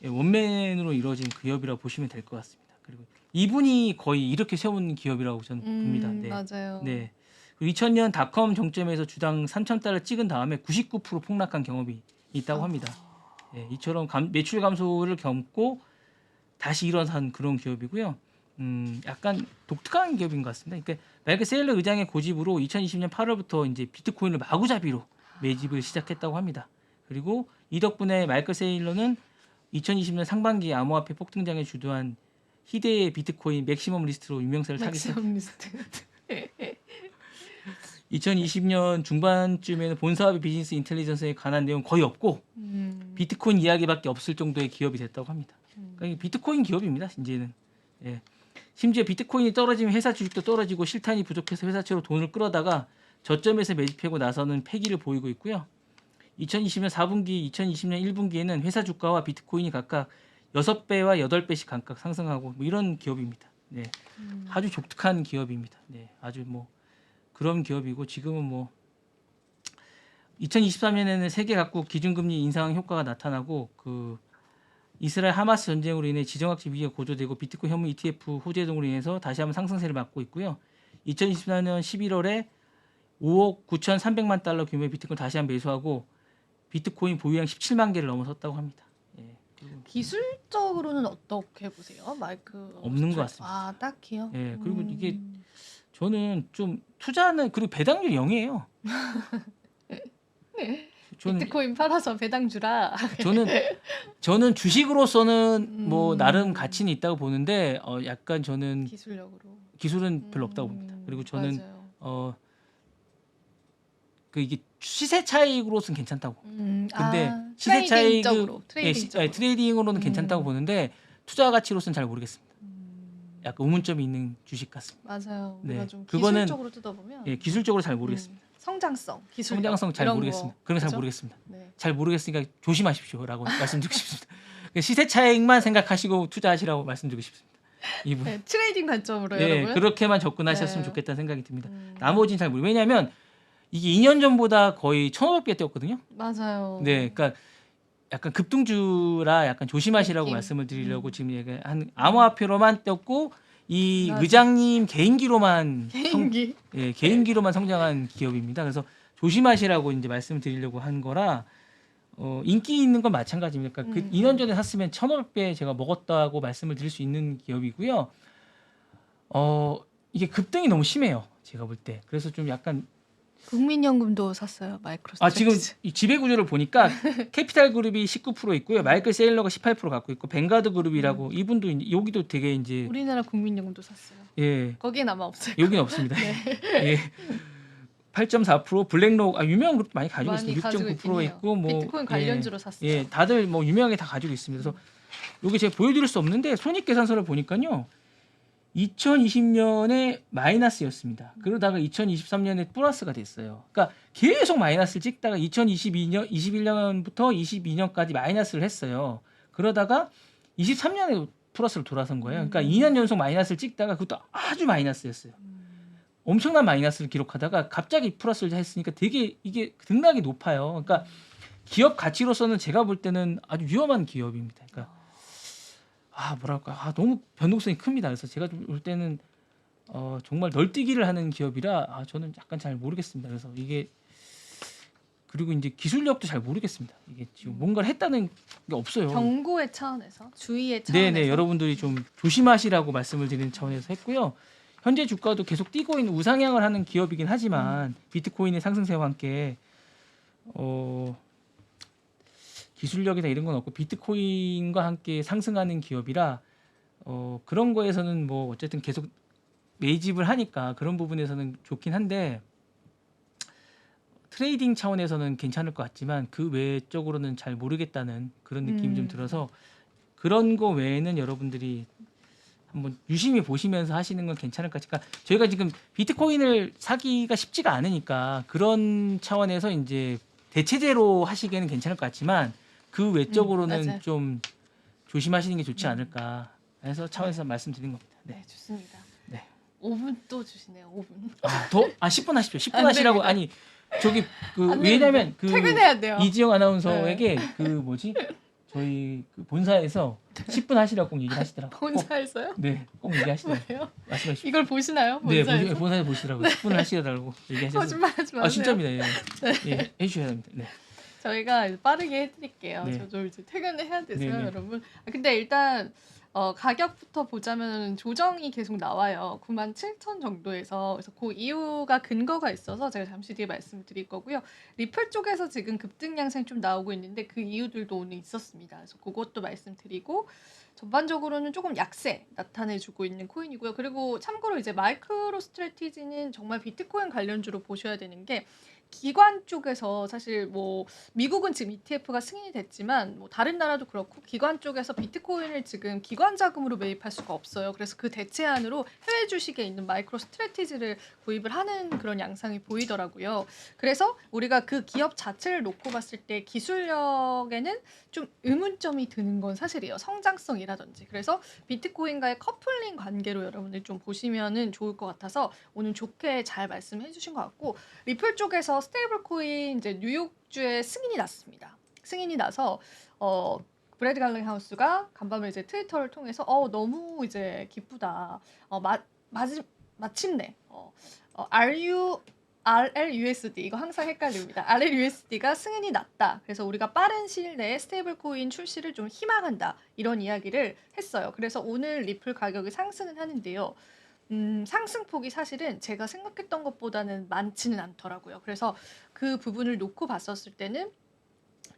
원맨으로 이루어진 기업이라고 보시면 될 것 같습니다. 그리고 이분이 거의 이렇게 세운 기업이라고 저는 봅니다. 네. 맞아요. 네. 2000년 닷컴 정점에서 주당 3,000달러 찍은 다음에 99% 폭락한 경험이 있다고 합니다. 네, 이처럼 매출 감소를 겪고 다시 일어선 그런 기업이고요. 약간 독특한 기업인 것 같습니다. 그러니까 마이클 세일러 의장의 고집으로 2020년 8월부터 이제 비트코인을 마구잡이로 매집을 시작했다고 합니다. 그리고 이 덕분에 마이클 세일러는 2020년 상반기 암호화폐 폭등장에 주도한 희대의 비트코인 맥시멈 리스트로 유명세를 타기 시작. 맥시멈 리스트. 2020년 중반쯤에는 본 사업의 비즈니스 인텔리전스에 관한 내용 거의 없고 비트코인 이야기밖에 없을 정도의 기업이 됐다고 합니다. 그러니까 이게 비트코인 기업입니다. 이제는. 예. 심지어 비트코인이 떨어지면 회사 주식도 떨어지고 실탄이 부족해서 회사채로 돈을 끌어다가 저점에서 매집하고 나서는 패기를 보이고 있고요. 2020년 4분기, 2020년 1분기에는 회사 주가와 비트코인이 각각 6배와 8배씩 각각 상승하고 뭐 이런 기업입니다. 네. 아주 독특한 기업입니다. 네. 아주 뭐 그런 기업이고 지금은 뭐 2023년에는 세계 각국 기준금리 인상 효과가 나타나고 그 이스라엘 하마스 전쟁으로 인해 지정학적 위기가 고조되고 비트코인 현물 ETF 호재 등으로 인해서 다시 한번 상승세를 맞고 있고요. 2024년 11월에 5억 9,300만 달러 규모의 비트코인 다시 한번 매수하고 비트코인 보유량 17만 개를 넘어섰다고 합니다. 예. 기술적으로는 어떻게 보세요? 마이크 없는 것 같습니다. 아, 딱히요? 예. 그리고 이게 저는 좀 투자는 그리고 배당률이 0이에요. 저는 비트코인 팔아서 배당 주라. 저는 주식으로서는 뭐 나름 가치는 있다고 보는데 약간 저는 기술력으로. 기술은 별로 없다고 봅니다. 그리고 저는 맞아요. 그 이게 시세 차익으로서는 괜찮다고. 근데 시세 트레이딩적으로, 차익 트레이딩으로는 괜찮다고 보는데 투자 가치로서는 잘 모르겠습니다. 약간 의문점이 있는 주식 같습니다. 맞아요. 네. 우리가 좀 그거는 기술적으로 뜯어보면 예, 기술적으로 잘 모르겠습니다. 성장성, 기술력 성장성 잘 이런 모르겠습니다. 거. 그런 거 잘 그죠? 모르겠습니다. 네. 잘 모르겠으니까 조심하십시오라고 말씀드리고 싶습니다. 시세 차익만 생각하시고 투자하시라고 말씀드리고 싶습니다. 이분. 네, 트레이딩 관점으로 예, 여러분. 그렇게만 접근하셨으면 네. 좋겠다는 생각이 듭니다. 나머지는 잘 모르겠어요. 왜냐하면 이게 2년 전보다 거의 1,500배 뛰었거든요. 맞아요. 네, 그러니까 약간 급등주라 약간 조심하시라고 느낌. 말씀을 드리려고 지금 얘기한 암호화폐로만 뛰었고 이 맞아. 의장님 개인기로만 개인기. 개인기로만 성장한 기업입니다. 그래서 조심하시라고 이제 말씀을 드리려고 한 거라 인기 있는 건 마찬가지입니다. 그러니까 그 2년 전에 샀으면 1,500배 제가 먹었다고 말씀을 드릴 수 있는 기업이고요. 이게 급등이 너무 심해요. 제가 볼 때. 그래서 좀 약간 국민연금도 샀어요. 마이크로소프트. 지금 이 지배 구조를 보니까 캐피탈 그룹이 19% 있고요. 마이클 세일러가 18% 갖고 있고 뱅가드 그룹이라고 이분도 여기도 되게 이제 우리나라 국민연금도 샀어요. 예. 거기엔 아마 없어요. 여기는 없습니다. 예. 8.4% 블랙록 유명한 그룹 많이 가지고 많이 있습니다. 가지고 6.9% 있긴 있고 뭐 비트코인 관련주로 샀어요. 예, 다들 뭐 유명하게 다 가지고 있습니다. 그래서 여기 제가 보여드릴 수 없는데 손익계산서를 보니까요. 2020년에 마이너스였습니다. 그러다가 2023년에 플러스가 됐어요. 그러니까 계속 마이너스를 찍다가 21년부터 22년까지 마이너스를 했어요. 그러다가 23년에 플러스로 돌아선 거예요. 그러니까 2년 연속 마이너스를 찍다가 그것도 아주 마이너스였어요. 엄청난 마이너스를 기록하다가 갑자기 플러스를 했으니까 되게 이게 등락이 높아요. 그러니까 기업 가치로서는 제가 볼 때는 아주 위험한 기업입니다. 그러니까 뭐랄까 너무 변동성이 큽니다. 그래서 제가 볼 때는 정말 널뛰기를 하는 기업이라 저는 약간 잘 모르겠습니다. 그래서 이게 그리고 이제 기술력도 잘 모르겠습니다. 이게 지금 뭔가를 했다는 게 없어요. 경고의 차원에서, 주의의 차원에서. 네네, 여러분들이 좀 조심하시라고 말씀을 드리는 차원에서 했고요. 현재 주가도 계속 뛰고 있는 우상향을 하는 기업이긴 하지만 비트코인의 상승세와 함께 기술력이나 이런 건 없고 비트코인과 함께 상승하는 기업이라 그런 거에서는 뭐 어쨌든 계속 매집을 하니까 그런 부분에서는 좋긴 한데 트레이딩 차원에서는 괜찮을 것 같지만 그 외적으로는 잘 모르겠다는 그런 느낌이 좀 들어서 그런 거 외에는 여러분들이 한번 유심히 보시면서 하시는 건 괜찮을 것 같아요. 그러니까 저희가 지금 비트코인을 사기가 쉽지가 않으니까 그런 차원에서 이제 대체제로 하시기에는 괜찮을 것 같지만 그 외적으로는 맞아요. 좀 조심하시는 게 좋지 않을까 해서 차원에서 말씀드린 겁니다. 네, 네. 좋습니다. 네. 5분 또 주시네요. 5분. 10분 하십시오. 10분 안 하시라고 됩니다. 아니 저기 안 왜냐면 됩니다. 퇴근해야 돼요. 이지영 아나운서에게 저희 그 본사에서 10분 하시라고 꼭 얘기하시더라고요. 본사에서요? 네, 꼭 얘기하시더라고요. 왜요? 말씀하십시오. 이걸 보시나요? 네, 본사에서? 본사에 보시더라고요. 10분을 하시라고 얘기하셔서. 거짓말하지 마세요. 진짜입니다. 예. 예, 해주셔야 됩니다. 네. 저희가 빠르게 해드릴게요. 네. 저도 이제 퇴근을 해야 돼서요, 네네. 여러분. 근데 일단 가격부터 보자면 조정이 계속 나와요. 97,000 정도에서. 그래서 그 이유가 근거가 있어서 제가 잠시 뒤에 말씀을 드릴 거고요. 리플 쪽에서 지금 급등 양상이 좀 나오고 있는데 그 이유들도 오늘 있었습니다. 그래서 그것도 말씀드리고 전반적으로는 조금 약세 나타내주고 있는 코인이고요. 그리고 참고로 이제 마이크로 스트래티지는 정말 비트코인 관련주로 보셔야 되는 게 기관 쪽에서 사실 뭐 미국은 지금 ETF가 승인이 됐지만 뭐 다른 나라도 그렇고 기관 쪽에서 비트코인을 지금 기관 자금으로 매입할 수가 없어요. 그래서 그 대체안으로 해외 주식에 있는 마이크로 스트래티지를 구입을 하는 그런 양상이 보이더라고요. 그래서 우리가 그 기업 자체를 놓고 봤을 때 기술력에는 좀 의문점이 드는 건 사실이에요. 성장성이라든지. 그래서 비트코인과의 커플링 관계로 여러분들 좀 보시면은 좋을 것 같아서 오늘 좋게 잘 말씀해 주신 것 같고 리플 쪽에서 스테이블 코인 이제 뉴욕주에 승인이 났습니다. 승인이 나서 브래드 갈링하우스가 간밤에 이제 트위터를 통해서 너무 이제 기쁘다. 마침내 RLUSD 이거 항상 헷갈립니다. RLUSD가 승인이 났다. 그래서 우리가 빠른 시일 내에 스테이블 코인 출시를 좀 희망한다. 이런 이야기를 했어요. 그래서 오늘 리플 가격이 상승은 하는데요. 상승폭이 사실은 제가 생각했던 것보다는 많지는 않더라고요. 그래서 그 부분을 놓고 봤었을 때는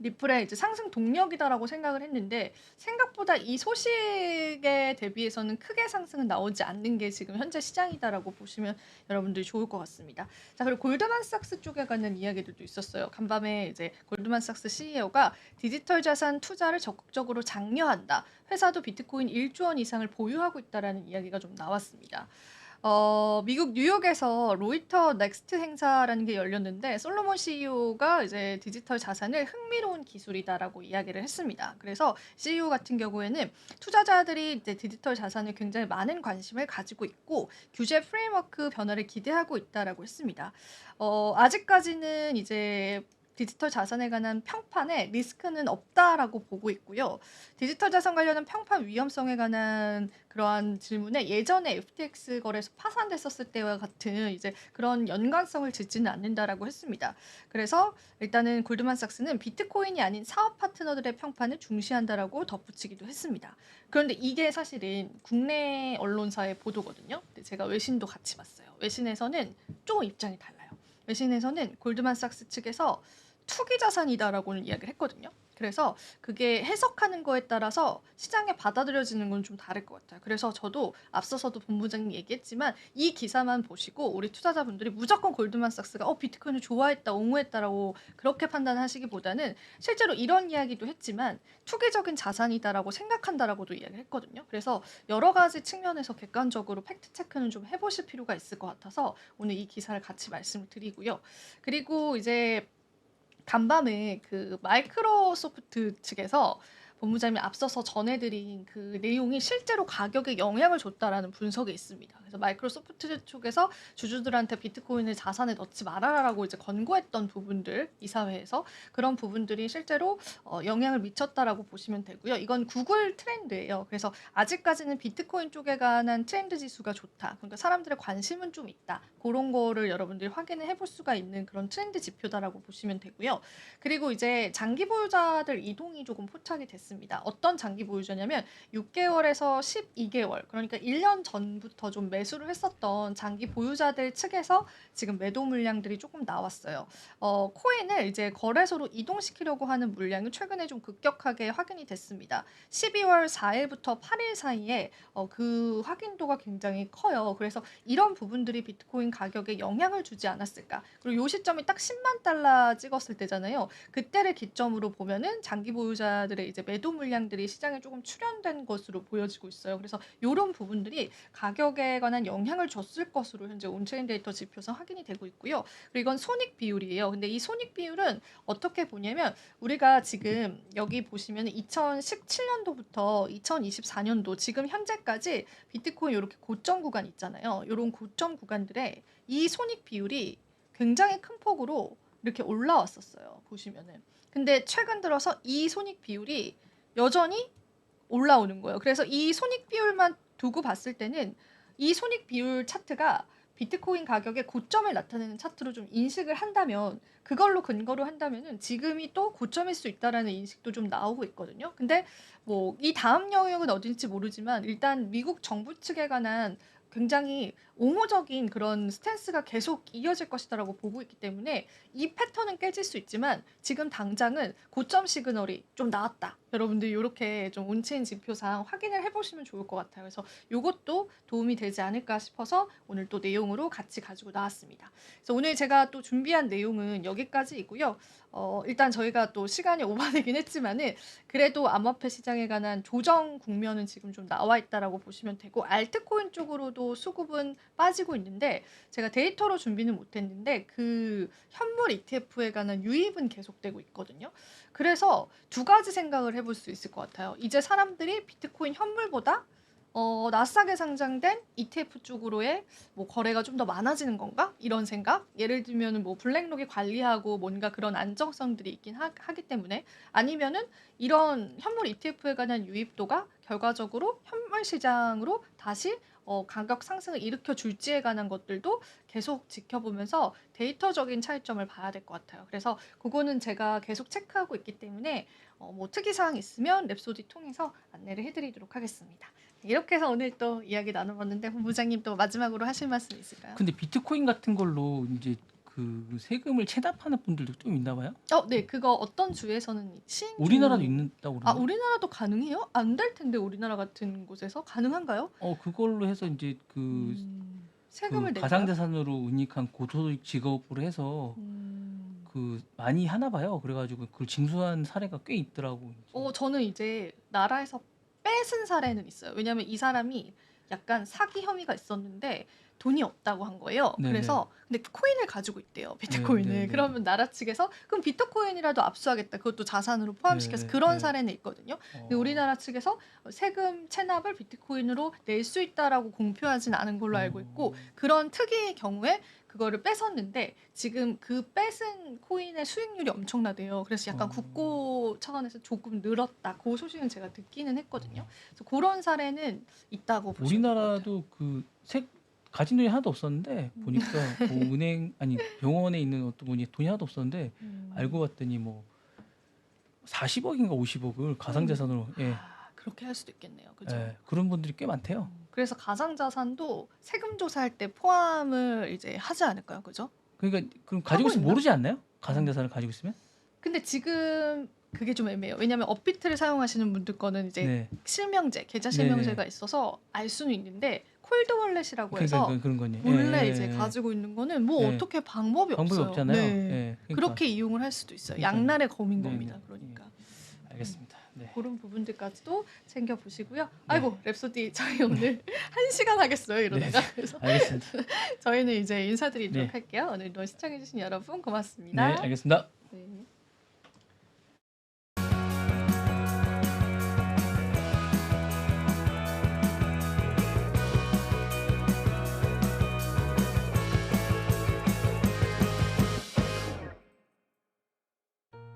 리플의 이제 상승 동력이다라고 생각을 했는데 생각보다 이 소식에 대비해서는 크게 상승은 나오지 않는 게 지금 현재 시장이다라고 보시면 여러분들이 좋을 것 같습니다. 자, 그리고 골드만삭스 쪽에 관한 이야기들도 있었어요. 간밤에 이제 골드만삭스 CEO가 디지털 자산 투자를 적극적으로 장려한다. 회사도 비트코인 1조 원 이상을 보유하고 있다라는 이야기가 좀 나왔습니다. 미국 뉴욕에서 로이터 넥스트 행사라는 게 열렸는데 솔로몬 CEO가 이제 디지털 자산을 흥미로운 기술이다라고 이야기를 했습니다. 그래서 CEO 같은 경우에는 투자자들이 이제 디지털 자산에 굉장히 많은 관심을 가지고 있고 규제 프레임워크 변화를 기대하고 있다라고 했습니다. 아직까지는 이제 디지털 자산에 관한 평판에 리스크는 없다라고 보고 있고요. 디지털 자산 관련한 평판 위험성에 관한 그러한 질문에 예전에 FTX 거래소 파산됐었을 때와 같은 이제 그런 연관성을 짓지는 않는다라고 했습니다. 그래서 일단은 골드만삭스는 비트코인이 아닌 사업 파트너들의 평판을 중시한다라고 덧붙이기도 했습니다. 그런데 이게 사실은 국내 언론사의 보도거든요. 근데 제가 외신도 같이 봤어요. 외신에서는 조금 입장이 달라요. 외신에서는 골드만삭스 측에서 투기 자산이다라고는 이야기를 했거든요. 그래서 그게 해석하는 거에 따라서 시장에 받아들여지는 건 좀 다를 것 같아요. 그래서 저도 앞서서도 본부장님 얘기했지만 이 기사만 보시고 우리 투자자분들이 무조건 골드만삭스가 비트코인을 좋아했다, 옹호했다라고 그렇게 판단하시기보다는 실제로 이런 이야기도 했지만 투기적인 자산이다라고 생각한다라고도 이야기를 했거든요. 그래서 여러 가지 측면에서 객관적으로 팩트 체크는 좀 해보실 필요가 있을 것 같아서 오늘 이 기사를 같이 말씀을 드리고요. 그리고 이제 간밤에 그 마이크로소프트 측에서 본부장님이 앞서서 전해드린 그 내용이 실제로 가격에 영향을 줬다라는 분석이 있습니다. 그래서 마이크로소프트 쪽에서 주주들한테 비트코인을 자산에 넣지 말아라라고 이제 권고했던 부분들 이사회에서 그런 부분들이 실제로 영향을 미쳤다라고 보시면 되고요. 이건 구글 트렌드예요. 그래서 아직까지는 비트코인 쪽에 관한 트렌드 지수가 좋다. 그러니까 사람들의 관심은 좀 있다. 그런 거를 여러분들이 확인을 해볼 수가 있는 그런 트렌드 지표다라고 보시면 되고요. 그리고 이제 장기 보유자들 이동이 조금 포착이 됐습니다. 어떤 장기 보유자냐면 6개월에서 12개월, 그러니까 1년 전부터 좀 매수를 했었던 장기 보유자들 측에서 지금 매도 물량들이 조금 나왔어요. 코인을 이제 거래소로 이동시키려고 하는 물량이 최근에 좀 급격하게 확인이 됐습니다. 12월 4일부터 8일 사이에 그 확인도가 굉장히 커요. 그래서 이런 부분들이 비트코인 가격에 영향을 주지 않았을까. 그리고 요 시점이 딱 10만 달러 찍었을 때잖아요. 그때를 기점으로 보면은 장기 보유자들의 이제 매도 물량들이 시장에 조금 출현된 것으로 보여지고 있어요. 그래서 이런 부분들이 가격에 관한 영향을 줬을 것으로 현재 온체인 데이터 지표상 확인이 되고 있고요. 그리고 이건 손익 비율이에요. 근데 이 손익 비율은 어떻게 보냐면 우리가 지금 여기 보시면 2017년도부터 2024년도 지금 현재까지 비트코인 이렇게 고점 구간 있잖아요. 이런 고점 구간들의 이 손익 비율이 굉장히 큰 폭으로 이렇게 올라왔었어요. 보시면은. 근데 최근 들어서 이 손익 비율이 여전히 올라오는 거예요. 그래서 이 손익 비율만 두고 봤을 때는 이 손익 비율 차트가 비트코인 가격의 고점을 나타내는 차트로 좀 인식을 한다면 그걸로 근거로 한다면은 지금이 또 고점일 수 있다라는 인식도 좀 나오고 있거든요. 근데 뭐 이 다음 영역은 어딘지 모르지만 일단 미국 정부 측에 관한 굉장히 옹호적인 그런 스탠스가 계속 이어질 것이다라고 보고 있기 때문에 이 패턴은 깨질 수 있지만 지금 당장은 고점 시그널이 좀 나왔다. 여러분들 이렇게 좀 온체인 지표상 확인을 해보시면 좋을 것 같아요. 그래서 이것도 도움이 되지 않을까 싶어서 오늘 또 내용으로 같이 가지고 나왔습니다. 그래서 오늘 제가 또 준비한 내용은 여기까지이고요. 일단 저희가 또 시간이 오바되긴 했지만은 그래도 암호화폐 시장에 관한 조정 국면은 지금 좀 나와 있다라고 보시면 되고 알트코인 쪽으로도 수급은 빠지고 있는데 제가 데이터로 준비는 못했는데 그 현물 ETF에 관한 유입은 계속되고 있거든요. 그래서 두 가지 생각을 해볼 수 있을 것 같아요. 이제 사람들이 비트코인 현물보다 나스닥에 상장된 ETF 쪽으로의 뭐 거래가 좀 더 많아지는 건가? 이런 생각? 예를 들면 뭐 블랙록이 관리하고 뭔가 그런 안정성들이 있긴 하기 때문에 아니면은 이런 현물 ETF에 관한 유입도가 결과적으로 현물 시장으로 다시 가격 상승을 일으켜 줄지에 관한 것들도 계속 지켜보면서 데이터적인 차이점을 봐야 될 것 같아요. 그래서 그거는 제가 계속 체크하고 있기 때문에 뭐 특이사항 있으면 랩소디 통해서 안내를 해드리도록 하겠습니다. 이렇게 해서 오늘 또 이야기 나눠봤는데 본부장님 또 마지막으로 하실 말씀 있을까요? 근데 비트코인 같은 걸로 이제 그 세금을 체납하는 분들도 좀 있나 봐요? 네, 그거 어떤 주에서는 시행 우리나라도 중으로- 있다고 아, 그러는데. 우리나라도 가능해요? 안 될 텐데 우리나라 같은 곳에서 가능한가요? 그걸로 해서 이제 그 세금을 낼까요? 가상자산으로 운익한 고소득 직업으로 해서 그 많이 하나 봐요. 그래가지고 그걸 징수한 사례가 꽤 있더라고. 저는 이제 나라에서 뺏은 사례는 있어요. 왜냐하면 이 사람이 약간 사기 혐의가 있었는데 돈이 없다고 한 거예요. 네네. 그래서 근데 코인을 가지고 있대요. 비트코인을. 네네네. 그러면 나라 측에서 그럼 비트코인이라도 압수하겠다. 그것도 자산으로 포함시켜서 네, 그런 네. 사례는 있거든요. 근데 우리나라 측에서 세금 체납을 비트코인으로 낼 수 있다라고 공표하진 않은 걸로 알고 있고 그런 특이의 경우에 그거를 뺏었는데 지금 그 뺏은 코인의 수익률이 엄청나대요. 그래서 약간 국고 차원에서 조금 늘었다. 그 소식은 제가 듣기는 했거든요. 그래서 그런 사례는 있다고 보시면 될 것 같아요. 우리나라도 가진 돈이 하나도 없었는데 보니까 뭐 은행 아니 병원에 있는 어떤 분이 돈이 하나도 없었는데 알고 봤더니 뭐 40억인가 50억을 가상자산으로 그렇게 할 수도 있겠네요. 그죠? 그런 분들이 꽤 많대요. 그래서 가상자산도 세금 조사할 때 포함을 이제 하지 않을까요? 그죠? 그러니까 그럼 가지고 있으면 있나? 모르지 않나요? 가상자산을 가지고 있으면? 근데 지금 그게 좀 애매해요. 왜냐하면 업비트를 사용하시는 분들 거는 이제 네. 실명제, 계좌 네네. 실명제가 있어서 알 수는 있는데 콜드월렛이라고 해서 그러니까 그런 거니. 몰래 이제 가지고 있는 거는 뭐 네. 어떻게 방법이 방법이 없어요. 없잖아요. 네. 네. 그러니까. 그렇게 이용을 할 수도 있어요. 그러니까요. 양날의 검인 네, 겁니다. 네. 그러니까 알겠습니다. 네. 그런 부분들까지도 챙겨 보시고요. 아이고 랩소디 저희 오늘 1시간 하겠어요 이러다가 그래서 알겠습니다. 저희는 이제 인사드리도록 네. 할게요. 오늘도 시청해주신 여러분 네, 고맙습니다. 알겠습니다. 네.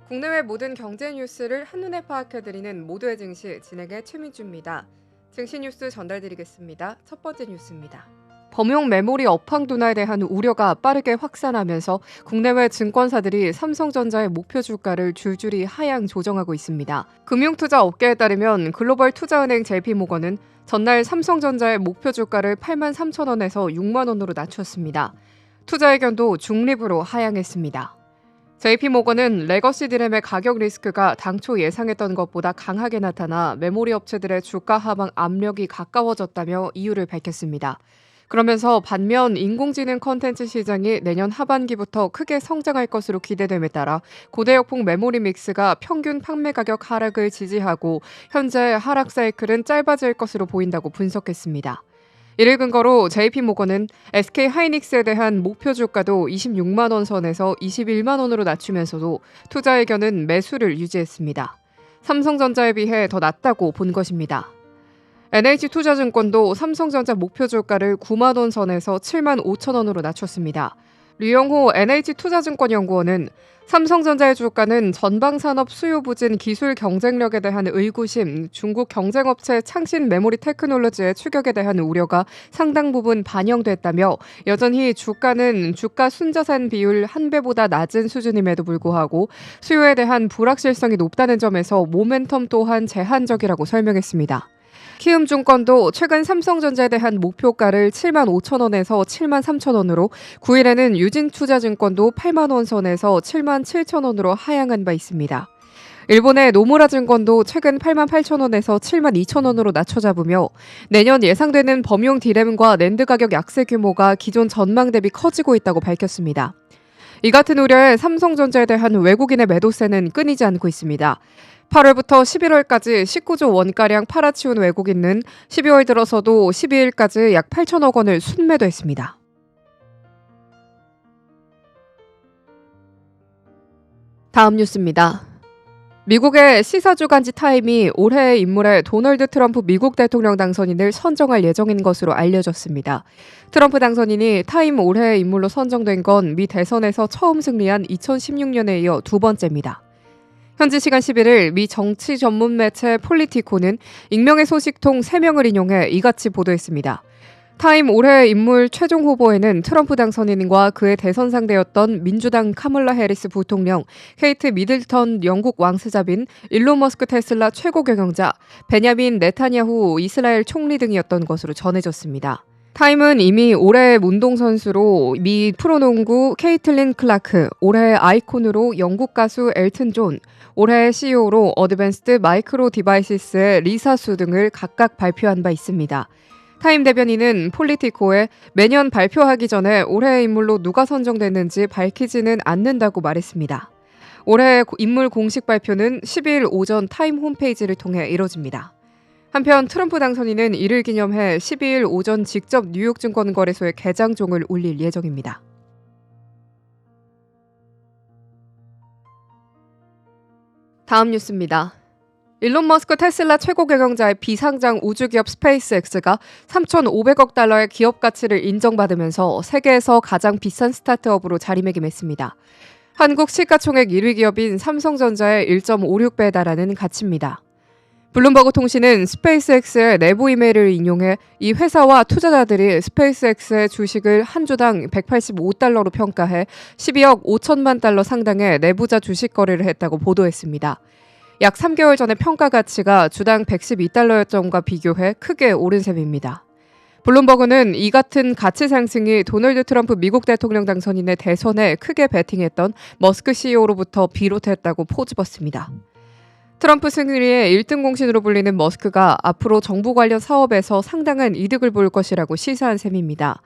국내외 모든 경제 뉴스를 한눈에 파악해드리는 모두의 증시 진행의 최민주입니다. 증시 뉴스 전달드리겠습니다. 첫 번째 뉴스입니다. 범용 메모리 업황 둔화에 대한 우려가 빠르게 확산하면서 국내외 증권사들이 삼성전자의 목표 주가를 줄줄이 하향 조정하고 있습니다. 금융투자 업계에 따르면 글로벌 투자은행 JP모건은 전날 삼성전자의 목표 주가를 83,000원에서 6만 원으로 낮췄습니다. 투자 의견도 중립으로 하향했습니다. JP모건은 레거시 드램의 가격 리스크가 당초 예상했던 것보다 강하게 나타나 메모리 업체들의 주가 하방 압력이 가까워졌다며 이유를 밝혔습니다. 그러면서 반면 인공지능 콘텐츠 시장이 내년 하반기부터 크게 성장할 것으로 기대됨에 따라 고대역폭 메모리 믹스가 평균 판매 가격 하락을 지지하고 현재 하락 사이클은 짧아질 것으로 보인다고 분석했습니다. 이를 근거로 JP모건은 SK하이닉스에 대한 목표 주가도 26만 원 선에서 21만 원으로 낮추면서도 투자 의견은 매수를 유지했습니다. 삼성전자에 비해 더 낮다고 본 것입니다. NH투자증권도 삼성전자 목표 주가를 9만 원 선에서 7만 5천 원으로 낮췄습니다. 류영호 NH투자증권연구원은 삼성전자의 주가는 전방산업 수요 부진 기술 경쟁력에 대한 의구심, 중국 경쟁업체 창신 메모리 테크놀로지의 추격에 대한 우려가 상당 부분 반영됐다며 여전히 주가는 주가 순자산 비율 1배보다 낮은 수준임에도 불구하고 수요에 대한 불확실성이 높다는 점에서 모멘텀 또한 제한적이라고 설명했습니다. 키움증권도 최근 삼성전자에 대한 목표가를 7만 5천 원에서 7만 3천 원으로 9일에는 유진투자증권도 8만 원 선에서 7만 7천 원으로 하향한 바 있습니다. 일본의 노무라증권도 최근 8만 8천 원에서 7만 2천 원으로 낮춰 잡으며 내년 예상되는 범용 디램과 낸드 가격 약세 규모가 기존 전망 대비 커지고 있다고 밝혔습니다. 이 같은 우려에 삼성전자에 대한 외국인의 매도세는 끊이지 않고 있습니다. 8월부터 11월까지 19조 원가량 팔아치운 외국인은 12월 들어서도 12일까지 약 8천억 원을 순매도했습니다. 다음 뉴스입니다. 미국의 시사주간지 타임이 올해의 인물에 도널드 트럼프 미국 대통령 당선인을 선정할 예정인 것으로 알려졌습니다. 트럼프 당선인이 타임 올해의 인물로 선정된 건 미 대선에서 처음 승리한 2016년에 이어 두 번째입니다. 현지 시간 11일 미 정치 전문 매체 폴리티코는 익명의 소식통 3명을 인용해 이같이 보도했습니다. 타임 올해의 인물 최종 후보에는 트럼프 당선인과 그의 대선 상대였던 민주당 카멀라 해리스 부통령, 케이트 미들턴 영국 왕세자빈, 일론 머스크 테슬라 최고 경영자, 베냐민 네타냐후 이스라엘 총리 등이었던 것으로 전해졌습니다. 타임은 이미 올해의 운동선수로 미 프로농구 케이틀린 클라크, 올해의 아이콘으로 영국 가수 엘튼 존, 올해의 CEO로 어드밴스드 마이크로 디바이시스의 리사수 등을 각각 발표한 바 있습니다. 타임 대변인은 폴리티코에 매년 발표하기 전에 올해의 인물로 누가 선정됐는지 밝히지는 않는다고 말했습니다. 올해의 인물 공식 발표는 12일 오전 타임 홈페이지를 통해 이뤄집니다. 한편 트럼프 당선인은 이를 기념해 12일 오전 직접 뉴욕 증권거래소에 개장종을 울릴 예정입니다. 다음 뉴스입니다. 일론 머스크 테슬라 최고 경영자의 비상장 우주기업 스페이스X가 3,500억 달러의 기업 가치를 인정받으면서 세계에서 가장 비싼 스타트업으로 자리매김했습니다. 한국 시가총액 1위 기업인 삼성전자의 1.56배에 달하는 가치입니다. 블룸버그 통신은 스페이스X의 내부 이메일을 인용해 이 회사와 투자자들이 스페이스X의 주식을 한 주당 185달러로 평가해 12억 5천만 달러 상당의 내부자 주식 거래를 했다고 보도했습니다. 약 3개월 전의 평가 가치가 주당 112달러였던과 비교해 크게 오른 셈입니다. 블룸버그는 이 같은 가치 상승이 도널드 트럼프 미국 대통령 당선인의 대선에 크게 베팅했던 머스크 CEO로부터 비롯했다고 포집었습니다. 트럼프 승리의 1등 공신으로 불리는 머스크가 앞으로 정부 관련 사업에서 상당한 이득을 볼 것이라고 시사한 셈입니다.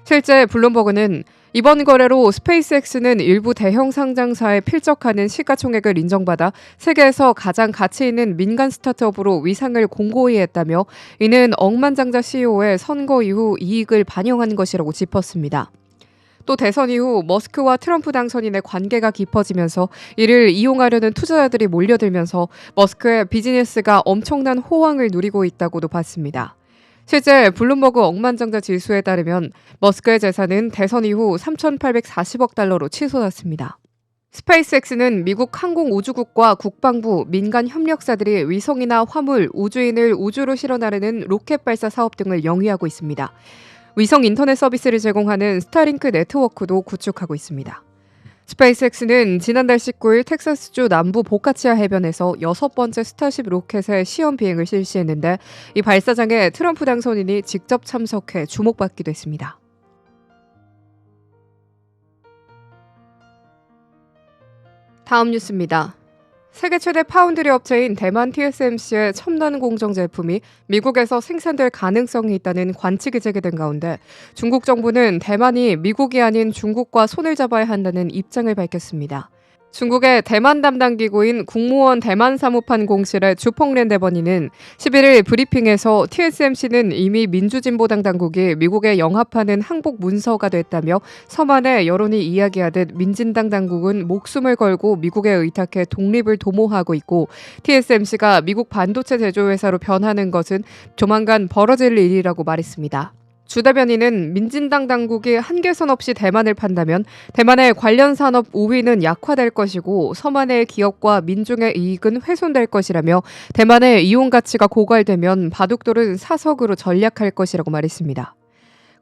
실제 블룸버그는 이번 거래로 스페이스X는 일부 대형 상장사에 필적하는 시가총액을 인정받아 세계에서 가장 가치 있는 민간 스타트업으로 위상을 공고히 했다며 이는 억만장자 CEO의 선거 이후 이익을 반영한 것이라고 짚었습니다. 또 대선 이후 머스크와 트럼프 당선인의 관계가 깊어지면서 이를 이용하려는 투자자들이 몰려들면서 머스크의 비즈니스가 엄청난 호황을 누리고 있다고도 봤습니다. 실제 블룸버그 억만장자 지수에 따르면 머스크의 재산은 대선 이후 3,840억 달러로 치솟았습니다. 스페이스X는 미국 항공우주국과 국방부, 민간 협력사들이 위성이나 화물, 우주인을 우주로 실어나르는 로켓 발사 사업 등을 영위하고 있습니다. 위성 인터넷 서비스를 제공하는 스타링크 네트워크도 구축하고 있습니다. 스페이스X는 지난달 19일 텍사스주 남부 보카치아 해변에서 6번째 스타쉽 로켓의 시험 비행을 실시했는데 이 발사장에 트럼프 당선인이 직접 참석해 주목받기도 했습니다. 다음 뉴스입니다. 세계 최대 파운드리 업체인 대만 TSMC의 첨단 공정 제품이 미국에서 생산될 가능성이 있다는 관측이 제기된 가운데 중국 정부는 대만이 미국이 아닌 중국과 손을 잡아야 한다는 입장을 밝혔습니다. 중국의 대만 담당 기구인 국무원 대만 사무판 공실의 주펑렌 대변인은 11일 브리핑에서 TSMC는 이미 민주진보당 당국이 미국에 영합하는 항복 문서가 됐다며 서만의 여론이 이야기하듯 민진당 당국은 목숨을 걸고 미국에 의탁해 독립을 도모하고 있고 TSMC가 미국 반도체 제조회사로 변하는 것은 조만간 벌어질 일이라고 말했습니다. 주 대변인은 민진당 당국이 한계선 없이 대만을 판다면 대만의 관련 산업 우위는 약화될 것이고 서만의 기업과 민중의 이익은 훼손될 것이라며 대만의 이용 가치가 고갈되면 바둑돌은 사석으로 전략할 것이라고 말했습니다.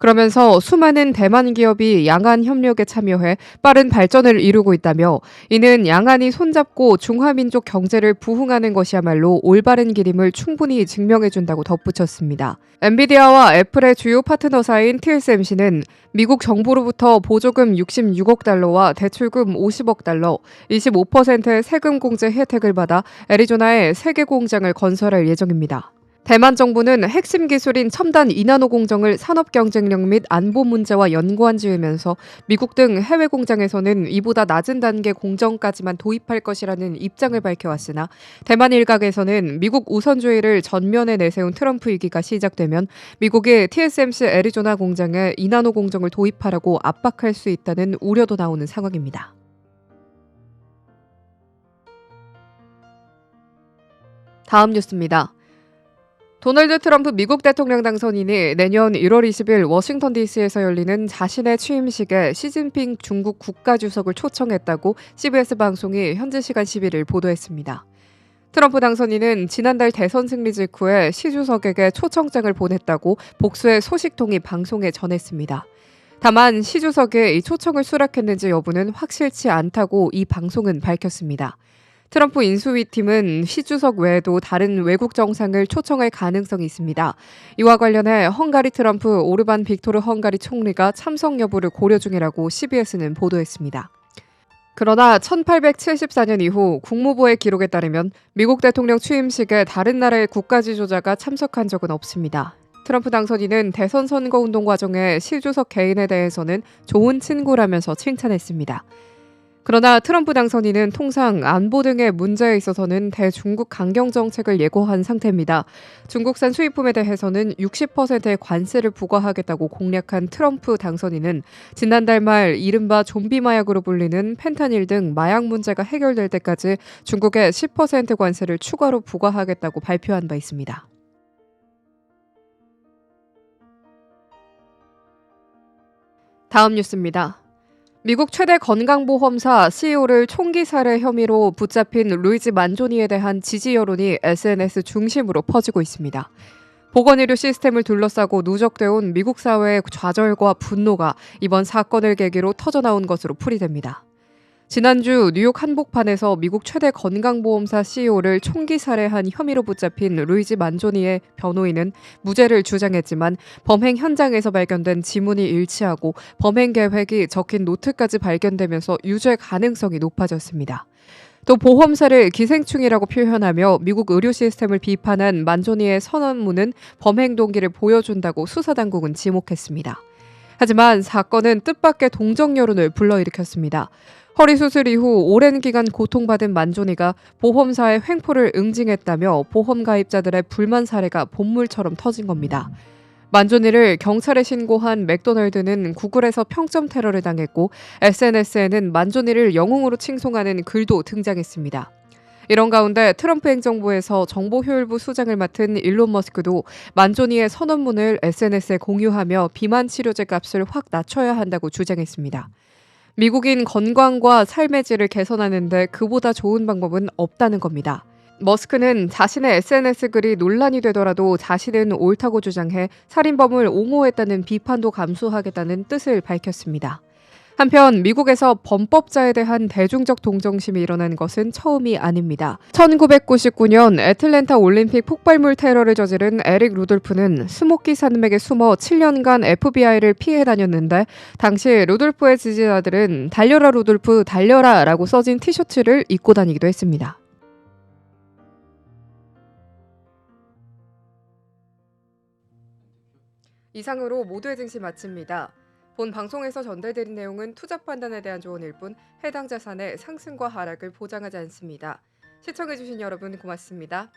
그러면서 수많은 대만 기업이 양안 협력에 참여해 빠른 발전을 이루고 있다며 이는 양안이 손잡고 중화민족 경제를 부흥하는 것이야말로 올바른 길임을 충분히 증명해준다고 덧붙였습니다. 엔비디아와 애플의 주요 파트너사인 TSMC는 미국 정부로부터 보조금 66억 달러와 대출금 50억 달러, 25%의 세금 공제 혜택을 받아 애리조나에 세 개 공장을 건설할 예정입니다. 대만 정부는 핵심 기술인 첨단 2나노 공정을 산업 경쟁력 및 안보 문제와 연관 지으면서 미국 등 해외 공장에서는 이보다 낮은 단계 공정까지만 도입할 것이라는 입장을 밝혀왔으나 대만 일각에서는 미국 우선주의를 전면에 내세운 트럼프 위기가 시작되면 미국이 TSMC 애리조나 공장에 2나노 공정을 도입하라고 압박할 수 있다는 우려도 나오는 상황입니다. 다음 뉴스입니다. 도널드 트럼프 미국 대통령 당선인이 내년 1월 20일 워싱턴 DC에서 열리는 자신의 취임식에 시진핑 중국 국가주석을 초청했다고 CBS 방송이 현지 시간 11일 보도했습니다. 트럼프 당선인은 지난달 대선 승리 직후에 시 주석에게 초청장을 보냈다고 복수의 소식통이 방송에 전했습니다. 다만 시 주석이 이 초청을 수락했는지 여부는 확실치 않다고 이 방송은 밝혔습니다. 트럼프 인수위팀은 시 주석 외에도 다른 외국 정상을 초청할 가능성이 있습니다. 이와 관련해 헝가리 트럼프 오르반 빅토르 헝가리 총리가 참석 여부를 고려 중이라고 CBS는 보도했습니다. 그러나 1874년 이후 국무부의 기록에 따르면 미국 대통령 취임식에 다른 나라의 국가 지도자가 참석한 적은 없습니다. 트럼프 당선인은 대선 선거 운동 과정에 시 주석 개인에 대해서는 좋은 친구라면서 칭찬했습니다. 그러나 트럼프 당선인은 통상 안보 등의 문제에 있어서는 대중국 강경 정책을 예고한 상태입니다. 중국산 수입품에 대해서는 60%의 관세를 부과하겠다고 공약한 트럼프 당선인은 지난달 말 이른바 좀비 마약으로 불리는 펜타닐 등 마약 문제가 해결될 때까지 중국에 10% 관세를 추가로 부과하겠다고 발표한 바 있습니다. 다음 뉴스입니다. 미국 최대 건강보험사 CEO를 총기 살해 혐의로 붙잡힌 루이지 만조니에 대한 지지 여론이 SNS 중심으로 퍼지고 있습니다. 보건의료 시스템을 둘러싸고 누적돼 온 미국 사회의 좌절과 분노가 이번 사건을 계기로 터져나온 것으로 풀이됩니다. 지난주 뉴욕 한복판에서 미국 최대 건강보험사 CEO를 총기 살해한 혐의로 붙잡힌 루이지 만조니의 변호인은 무죄를 주장했지만 범행 현장에서 발견된 지문이 일치하고 범행 계획이 적힌 노트까지 발견되면서 유죄 가능성이 높아졌습니다. 또 보험사를 기생충이라고 표현하며 미국 의료 시스템을 비판한 만조니의 선언문은 범행 동기를 보여준다고 수사당국은 지목했습니다. 하지만 사건은 뜻밖의 동정 여론을 불러일으켰습니다. 허리 수술 이후 오랜 기간 고통받은 만조니가 보험사의 횡포를 응징했다며 보험 가입자들의 불만 사례가 본물처럼 터진 겁니다. 만조니를 경찰에 신고한 맥도널드는 구글에서 평점 테러를 당했고 SNS에는 만조니를 영웅으로 칭송하는 글도 등장했습니다. 이런 가운데 트럼프 행정부에서 정보효율부 수장을 맡은 일론 머스크도 만조니의 선언문을 SNS에 공유하며 비만 치료제 값을 확 낮춰야 한다고 주장했습니다. 미국인 건강과 삶의 질을 개선하는 데 그보다 좋은 방법은 없다는 겁니다. 머스크는 자신의 SNS 글이 논란이 되더라도 자신은 옳다고 주장해 살인범을 옹호했다는 비판도 감수하겠다는 뜻을 밝혔습니다. 한편 미국에서 범법자에 대한 대중적 동정심이 일어난 것은 처음이 아닙니다. 1999년 애틀랜타 올림픽 폭발물 테러를 저지른 에릭 루돌프는 스모키 산맥에 숨어 7년간 FBI를 피해 다녔는데 당시 루돌프의 지지자들은 달려라 루돌프 달려라 라고 써진 티셔츠를 입고 다니기도 했습니다. 이상으로 모두의 증시 마칩니다. 본 방송에서 전달드린 내용은 투자 판단에 대한 조언일 뿐 해당 자산의 상승과 하락을 보장하지 않습니다. 시청해주신 여러분 고맙습니다.